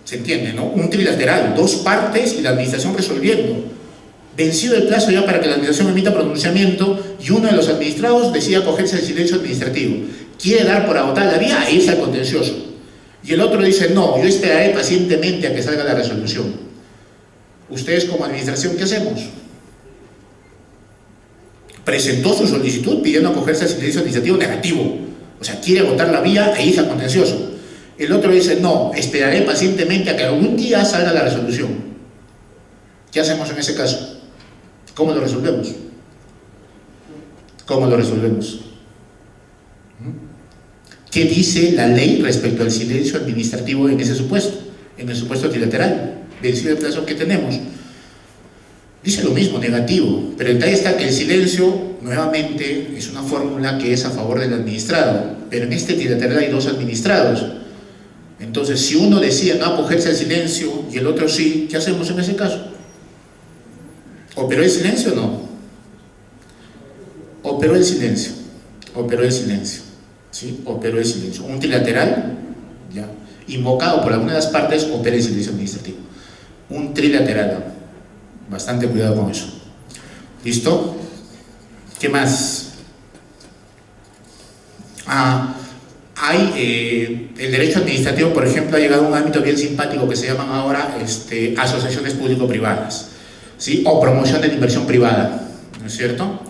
S4: ¿Se entiende, no? Un trilateral, dos partes y la administración resolviendo. Vencido el plazo ya para que la administración emita pronunciamiento y uno de los administrados decide acogerse al silencio administrativo. Quiere dar por agotada la vía e irse al contencioso. Y el otro dice, no, yo esperaré pacientemente a que salga la resolución. Ustedes como administración, ¿qué hacemos? Presentó su solicitud pidiendo acogerse al silencio administrativo negativo. O sea, quiere agotar la vía e irse al contencioso. El otro dice, no, esperaré pacientemente a que algún día salga la resolución. ¿Qué hacemos en ese caso? ¿Cómo lo resolvemos? ¿Cómo lo resolvemos? ¿Qué dice la ley respecto al silencio administrativo en ese supuesto? En el supuesto trilateral, vencido el plazo que tenemos. Dice lo mismo, negativo, pero el detalle está que el silencio, nuevamente, es una fórmula que es a favor del administrado, pero en este trilateral hay dos administrados. Entonces, si uno decide no acogerse al silencio y el otro sí, ¿qué hacemos en ese caso? ¿Operó el silencio o no? Operó el silencio. Operó el silencio. ¿Sí? Operó el silencio. Un trilateral, ya, invocado por alguna de las partes, opera el silencio administrativo. Un trilateral. Bastante cuidado con eso. ¿Listo? ¿Qué más? Hay el derecho administrativo, por ejemplo, ha llegado a un ámbito bien simpático que se llaman ahora asociaciones público-privadas, ¿sí? O promoción de la inversión privada, ¿no es cierto?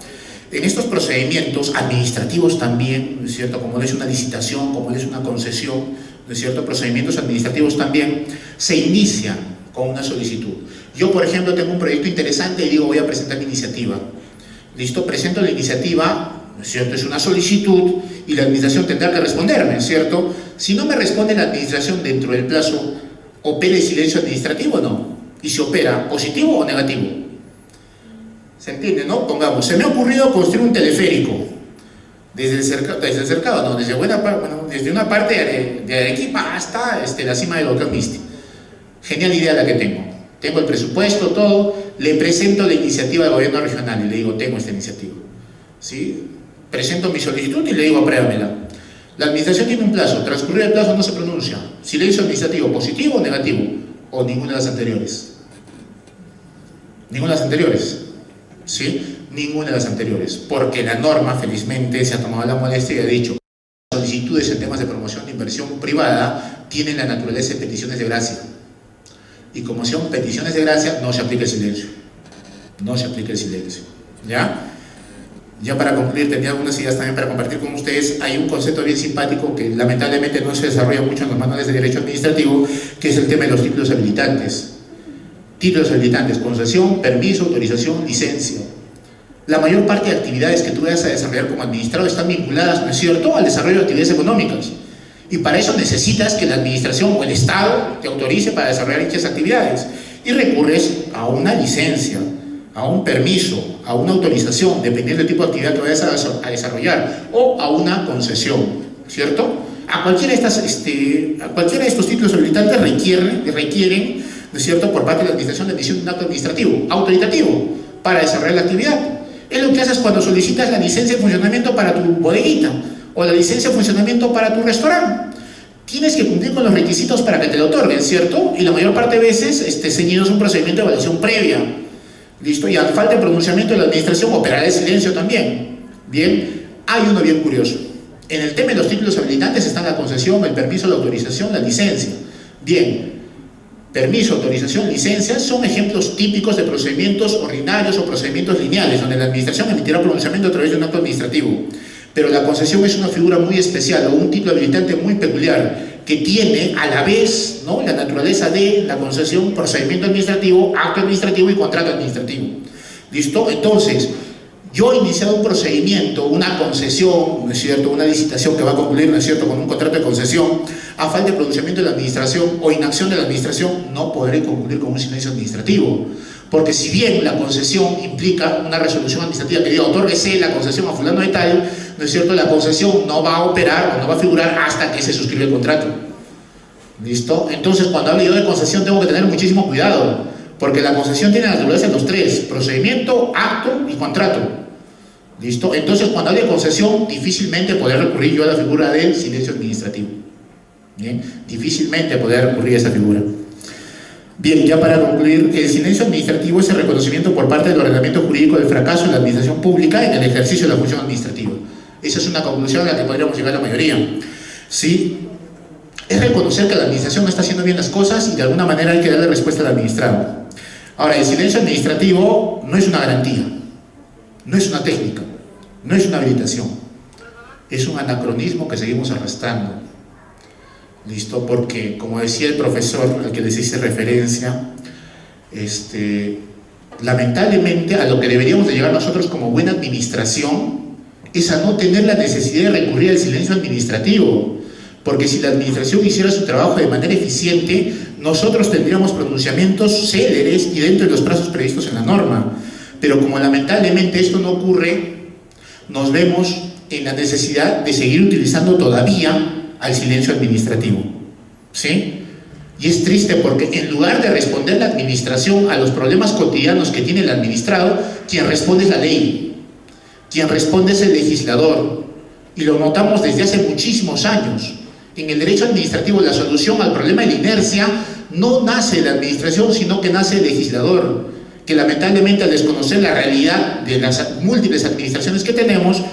S4: En estos procedimientos administrativos también, ¿no es cierto? Como es una licitación, como es una concesión, ¿no es cierto? Procedimientos administrativos también se inician con una solicitud. Yo, por ejemplo, tengo un proyecto interesante y digo, voy a presentar mi iniciativa. ¿Listo? Presento la iniciativa, ¿no es cierto? Es una solicitud y la administración tendrá que responderme, ¿cierto? Si no me responde la administración dentro del plazo, ¿opera el silencio administrativo o no? Y si opera, ¿positivo o negativo? ¿Se entiende, no? Pongamos, se me ha ocurrido construir un teleférico desde el cercado, no, desde una parte de Arequipa hasta la cima del volcán Misti. Genial idea la que tengo. Tengo el presupuesto, todo, le presento la iniciativa del gobierno regional y le digo, tengo esta iniciativa. ¿Sí? Presento mi solicitud y le digo, apruébamela. La administración tiene un plazo, transcurrido el plazo no se pronuncia. Silencio administrativo, positivo o negativo, o ninguna de las anteriores. Ninguna de las anteriores. ¿Sí? Ninguna de las anteriores. Porque la norma, felizmente, se ha tomado la molestia y ha dicho que las solicitudes en temas de promoción de inversión privada tienen la naturaleza de peticiones de gracia. Y como son peticiones de gracia, no se aplica el silencio. No se aplica el silencio. ¿Ya? Ya para concluir, tenía algunas ideas también para compartir con ustedes. Hay un concepto bien simpático que lamentablemente no se desarrolla mucho en los manuales de derecho administrativo, que es el tema de los títulos habilitantes. Títulos habilitantes, concesión, permiso, autorización, licencia. La mayor parte de actividades que tú vayas a desarrollar como administrador están vinculadas, ¿no es cierto?, al desarrollo de actividades económicas. Y para eso necesitas que la administración o el Estado te autorice para desarrollar dichas actividades. Y recurres a una licencia, a un permiso, a una autorización, dependiendo del tipo de actividad que vayas a desarrollar, o a una concesión, ¿cierto? A cualquiera de estos títulos habilitantes requieren, ¿no es cierto?, por parte de la administración la emisión de un acto administrativo, autoritativo, para desarrollar la actividad. Es lo que haces cuando solicitas la licencia de funcionamiento para tu bodeguita, o la licencia de funcionamiento para tu restaurante. Tienes que cumplir con los requisitos para que te lo otorguen, ¿cierto? Y la mayor parte de veces ceñidos a un procedimiento de evaluación previa. ¿Listo? Y al falta de pronunciamiento de la administración, operará el silencio también. Bien, hay uno bien curioso. En el tema de los títulos habilitantes están la concesión, el permiso, la autorización, la licencia. Bien, permiso, autorización, licencia son ejemplos típicos de procedimientos ordinarios o procedimientos lineales, donde la administración emitirá pronunciamiento a través de un acto administrativo. Pero la concesión es una figura muy especial, o un título habilitante muy peculiar, que tiene a la vez, ¿no?, la naturaleza de la concesión, procedimiento administrativo, acto administrativo y contrato administrativo. ¿Listo? Entonces, yo he iniciado un procedimiento, una concesión, ¿no es cierto?, una licitación que va a concluir, ¿no es cierto?, con un contrato de concesión. A falta de pronunciamiento de la administración o inacción de la administración, no podré concluir con un silencio administrativo. Porque si bien la concesión implica una resolución administrativa que diga, otórguese la concesión a fulano de tal, ¿no es cierto?, la concesión no va a operar o no va a figurar hasta que se suscribe el contrato. ¿Listo? Entonces, cuando hablo yo de concesión, tengo que tener muchísimo cuidado, porque la concesión tiene la naturaleza de los tres: procedimiento, acto y contrato. ¿Listo? Entonces, cuando hablo de concesión, difícilmente podré recurrir yo a la figura del silencio administrativo. ¿Bien? Difícilmente podré recurrir a esa figura. Bien, ya para concluir, el silencio administrativo es el reconocimiento por parte del ordenamiento jurídico del fracaso de la administración pública en el ejercicio de la función administrativa. Esa es una conclusión a la que podríamos llegar la mayoría. ¿Sí? Es reconocer que la administración no está haciendo bien las cosas y de alguna manera hay que darle respuesta al administrado. Ahora, el silencio administrativo no es una garantía, no es una técnica, no es una habilitación. Es un anacronismo que seguimos arrastrando. ¿Listo? Porque, como decía el profesor al que les hice referencia, lamentablemente a lo que deberíamos de llegar nosotros como buena administración es a no tener la necesidad de recurrir al silencio administrativo, porque si la administración hiciera su trabajo de manera eficiente, nosotros tendríamos pronunciamientos céleres y dentro de los plazos previstos en la norma. Pero como lamentablemente esto no ocurre, nos vemos en la necesidad de seguir utilizando todavía al silencio administrativo, ¿sí? Y es triste porque en lugar de responder la administración a los problemas cotidianos que tiene el administrado, quien responde es la ley, quien responde es el legislador, y lo notamos desde hace muchísimos años. En el derecho administrativo la solución al problema de la inercia no nace de la administración, sino que nace del legislador, que lamentablemente al desconocer la realidad de las múltiples administraciones que tenemos,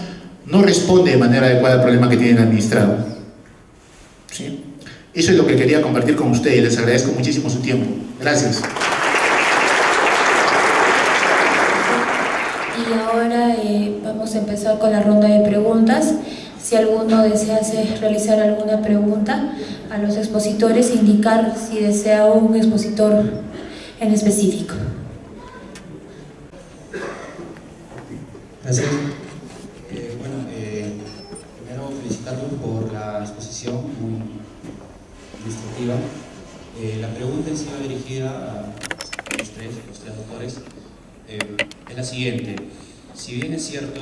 S4: no responde de manera adecuada al problema que tiene el administrado. ¿Sí? Eso es lo que quería compartir con ustedes. Les agradezco muchísimo su tiempo. Gracias.
S1: Y ahora vamos a empezar con la ronda de preguntas. Si alguno desea realizar alguna pregunta a los expositores, indicar si desea un expositor en específico.
S5: Gracias. Primero felicitarlos por la exposición muy ilustrativa. La pregunta en sí va dirigida a los tres doctores. Es la siguiente: si bien es cierto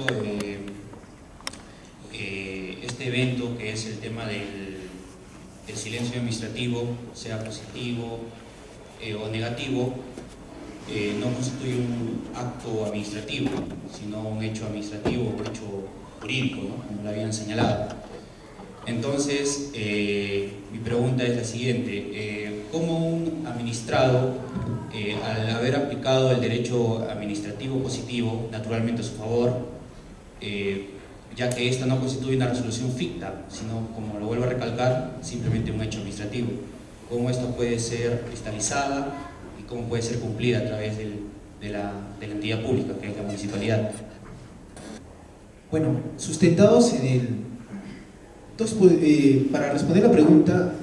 S5: este evento, que es el tema del silencio administrativo, sea positivo o negativo, no constituye un acto administrativo, sino un hecho administrativo, un hecho jurídico, ¿no? Como lo habían señalado. Entonces, mi pregunta es la siguiente: ¿cómo un administrado, al haber aplicado el derecho administrativo positivo, naturalmente a su favor, ya que esta no constituye una resolución ficta, sino, como lo vuelvo a recalcar, simplemente un hecho administrativo, cómo esto puede ser cristalizada y cómo puede ser cumplida a través de la entidad pública, que es la municipalidad?
S3: Bueno, sustentados en el... Entonces, para responder la pregunta,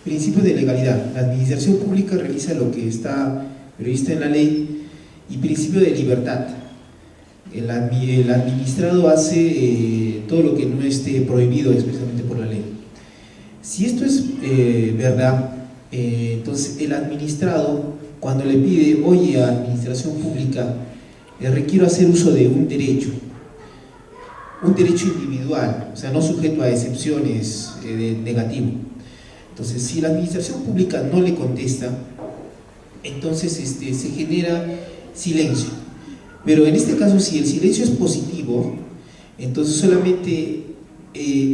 S3: principio de legalidad. La administración pública realiza lo que está previsto en la ley, y principio de libertad. El administrado hace todo lo que no esté prohibido expresamente por la ley. Si esto es verdad, entonces el administrado, cuando le pide: oye, administración pública, requiero hacer uso de un derecho individual, o sea, no sujeto a excepciones de negativo. Entonces, si la administración pública no le contesta, entonces se genera silencio. Pero en este caso, si el silencio es positivo, entonces solamente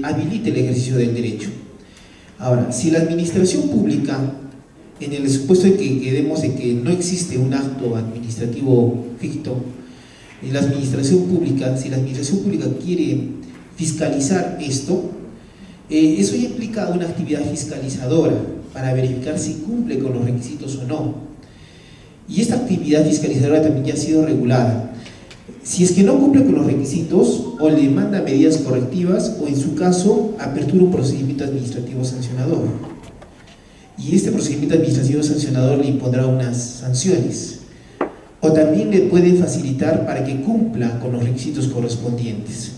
S3: habilita el ejercicio del derecho. Ahora, si la administración pública, en el supuesto de que quedemos de que no existe un acto administrativo ficto, si la administración pública quiere fiscalizar esto, eso ya implica una actividad fiscalizadora para verificar si cumple con los requisitos o no. Y esta actividad fiscalizadora también ya ha sido regulada. Si es que no cumple con los requisitos, o le manda medidas correctivas, o en su caso apertura un procedimiento administrativo sancionador, y este procedimiento administrativo sancionador le impondrá unas sanciones, o también le puede facilitar para que cumpla con los requisitos correspondientes.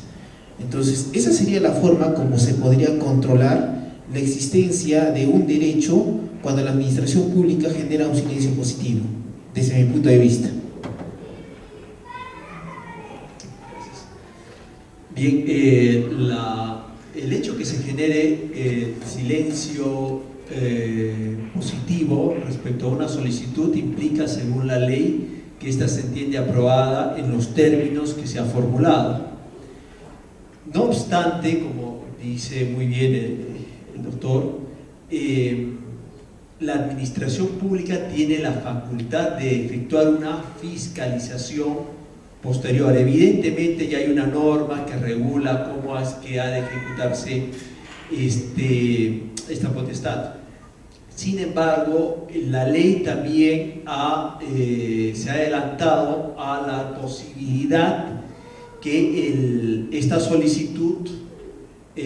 S3: Entonces, esa sería la forma como se podría controlar la existencia de un derecho cuando la administración pública genera un silencio positivo, desde mi punto de vista.
S6: Bien, el hecho que se genere silencio positivo respecto a una solicitud implica, según la ley, que ésta se entiende aprobada en los términos que se ha formulado. No obstante, como dice muy bien el doctor, la administración pública tiene la facultad de efectuar una fiscalización posterior. Evidentemente ya hay una norma que regula cómo es que ha de ejecutarse esta potestad. Sin embargo, la ley también se ha adelantado a la posibilidad que esta solicitud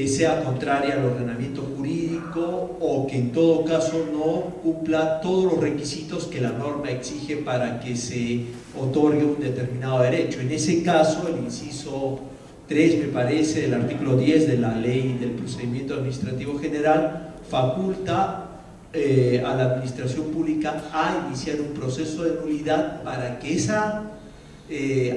S6: sea contraria al ordenamiento jurídico o que en todo caso no cumpla todos los requisitos que la norma exige para que se otorgue un determinado derecho. En ese caso, el inciso 3, me parece, del artículo 10 de la Ley del Procedimiento Administrativo General, faculta a la administración pública a iniciar un proceso de nulidad para que esa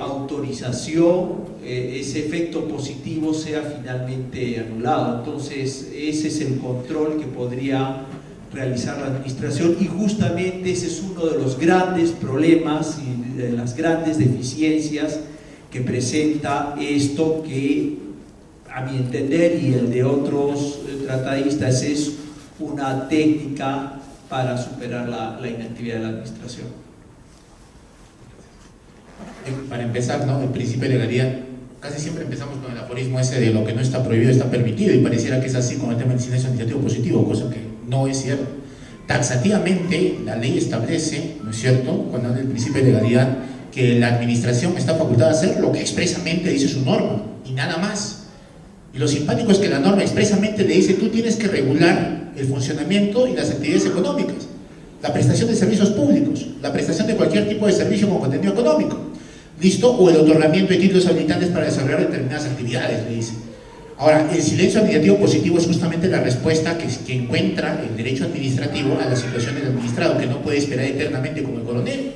S6: autorización, ese efecto positivo sea finalmente anulado. Entonces ese es el control que podría realizar la administración, y justamente ese es uno de los grandes problemas y de las grandes deficiencias que presenta esto, que a mi entender y el de otros tratadistas es una técnica para superar la inactividad de la administración.
S4: Para empezar, ¿no? El principio de legalidad, casi siempre empezamos con el aforismo ese de lo que no está prohibido está permitido, y pareciera que es así con el tema del silencio administrativo positivo, cosa que no es cierto. Taxativamente la ley establece, ¿no es cierto?, cuando habla del principio de legalidad, que la administración está facultada a hacer lo que expresamente dice su norma y nada más. Y lo simpático es que la norma expresamente le dice: tú tienes que regular el funcionamiento y las actividades económicas, la prestación de servicios públicos, la prestación de cualquier tipo de servicio con contenido económico, ¿listo? O el otorgamiento de títulos habilitantes para desarrollar determinadas actividades, le dice. Ahora, el silencio administrativo positivo es justamente la respuesta que encuentra el derecho administrativo a la situación del administrado, que no puede esperar eternamente como el coronel,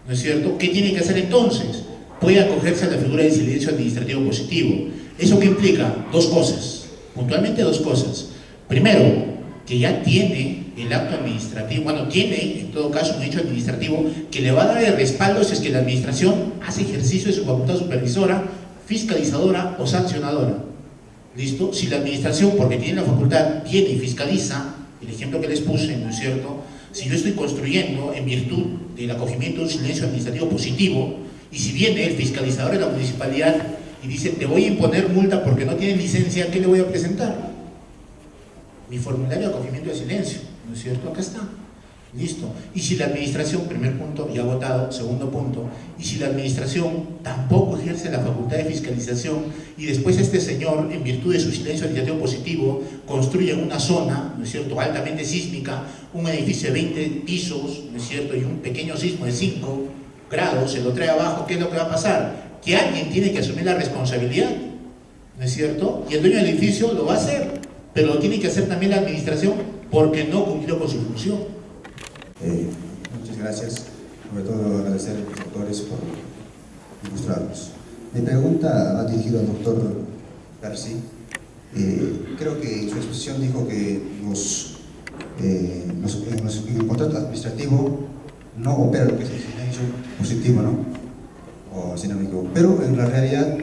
S4: ¿no es cierto? ¿Qué tiene que hacer entonces? Puede acogerse a la figura del silencio administrativo positivo. ¿Eso qué implica? Dos cosas, puntualmente dos cosas. Primero, que ya tiene el acto administrativo, bueno, tiene en todo caso un hecho administrativo que le va a dar el respaldo si es que la administración hace ejercicio de su facultad supervisora, fiscalizadora o sancionadora. ¿Listo? Si la administración, porque tiene la facultad, viene y fiscaliza, el ejemplo que les puse, ¿no es cierto? Si yo estoy construyendo en virtud del acogimiento de un silencio administrativo positivo, y si viene el fiscalizador de la municipalidad y dice: te voy a imponer multa porque no tienes licencia, ¿qué le voy a presentar? Mi formulario de acogimiento de silencio, ¿no es cierto? Acá está. Listo. Y si la administración, primer punto ya votado, segundo punto, y si la administración tampoco ejerce la facultad de fiscalización y después este señor, en virtud de su silencio administrativo positivo, construye en una zona, ¿no es cierto?, altamente sísmica, un edificio de 20 pisos, ¿no es cierto?, y un pequeño sismo de 5 grados, se lo trae abajo, ¿qué es lo que va a pasar? Que alguien tiene que asumir la responsabilidad, ¿no es cierto? Y el dueño del edificio lo va a hacer, pero lo tiene que hacer también la administración porque no cumplió con su función.
S7: Muchas gracias, sobre todo agradecer a los doctores por ilustrarnos. Mi pregunta va dirigida al doctor García. Creo que en su exposición dijo que en el contrato administrativo no opera lo que es el silencio positivo, ¿no? O si no me equivoco. Pero en la realidad,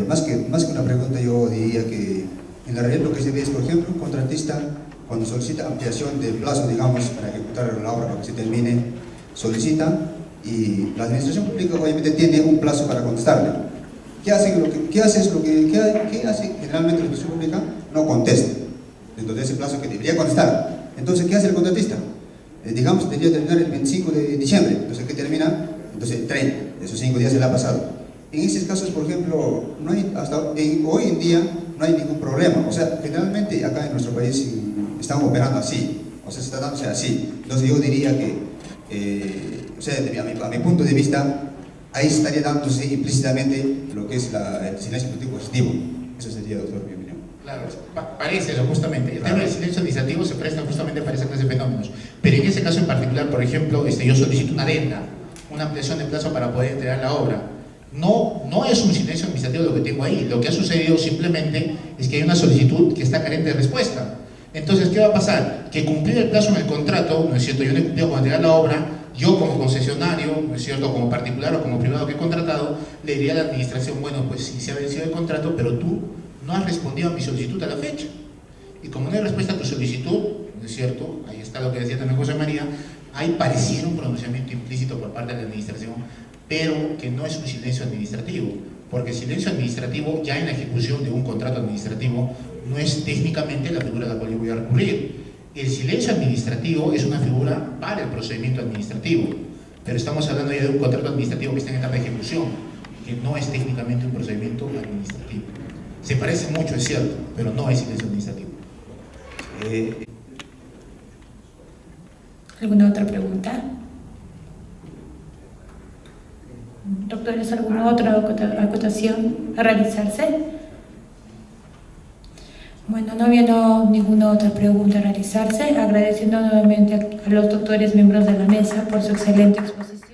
S7: más que una pregunta, yo diría que en la realidad lo que se ve es, por ejemplo, un contratista, cuando solicita ampliación del plazo, digamos, para ejecutar la obra, para que se termine, solicita, y la administración pública obviamente tiene un plazo para contestarle. ¿Qué hace generalmente la administración pública? No contesta dentro de ese plazo que debería contestar. Entonces, ¿qué hace el contratista? Digamos, debería terminar el 25 de diciembre, entonces, ¿qué termina? Entonces, 30, esos 5 días se le ha pasado. En esos casos, por ejemplo, no hay, hoy en día no hay ningún problema. O sea, generalmente acá en nuestro país están operando así, o sea, se está dándose así. Entonces yo diría que, o sea, a mi punto de vista, ahí estaría dándose implícitamente lo que es el silencio administrativo positivo. Eso sería, doctor, mi opinión.
S4: Claro, parece eso justamente. El tema del silencio administrativo se presta justamente para esa clase de fenómenos. Pero en ese caso en particular, por ejemplo, yo solicito una adenda, una ampliación de plazo para poder entregar la obra. No es un silencio administrativo lo que tengo ahí. Lo que ha sucedido simplemente es que hay una solicitud que está carente de respuesta. Entonces, ¿qué va a pasar? Que cumplir el plazo en el contrato, ¿no es cierto? Yo no he cumplido con entregar la obra, yo como concesionario, ¿no es cierto?, como particular o como privado que he contratado, le diría a la administración: bueno, pues sí se ha vencido el contrato, pero tú no has respondido a mi solicitud a la fecha. Y como no hay respuesta a tu solicitud, ¿no es es cierto, ahí está lo que decía también José María, hay pareciera un pronunciamiento implícito por parte de la administración, pero que no es un silencio administrativo, porque el silencio administrativo ya en la ejecución de un contrato administrativo no es técnicamente la figura a la cual yo voy a recurrir. El silencio administrativo es una figura para el procedimiento administrativo, pero estamos hablando ya de un contrato administrativo que está en etapa de ejecución, que no es técnicamente un procedimiento administrativo. Se parece mucho, es cierto, pero no es silencio administrativo.
S1: ¿Alguna otra pregunta? Doctores, ¿alguna otra acotación a realizarse? Bueno, no habiendo ninguna otra pregunta a realizarse, agradeciendo nuevamente a los doctores miembros de la mesa por su excelente exposición.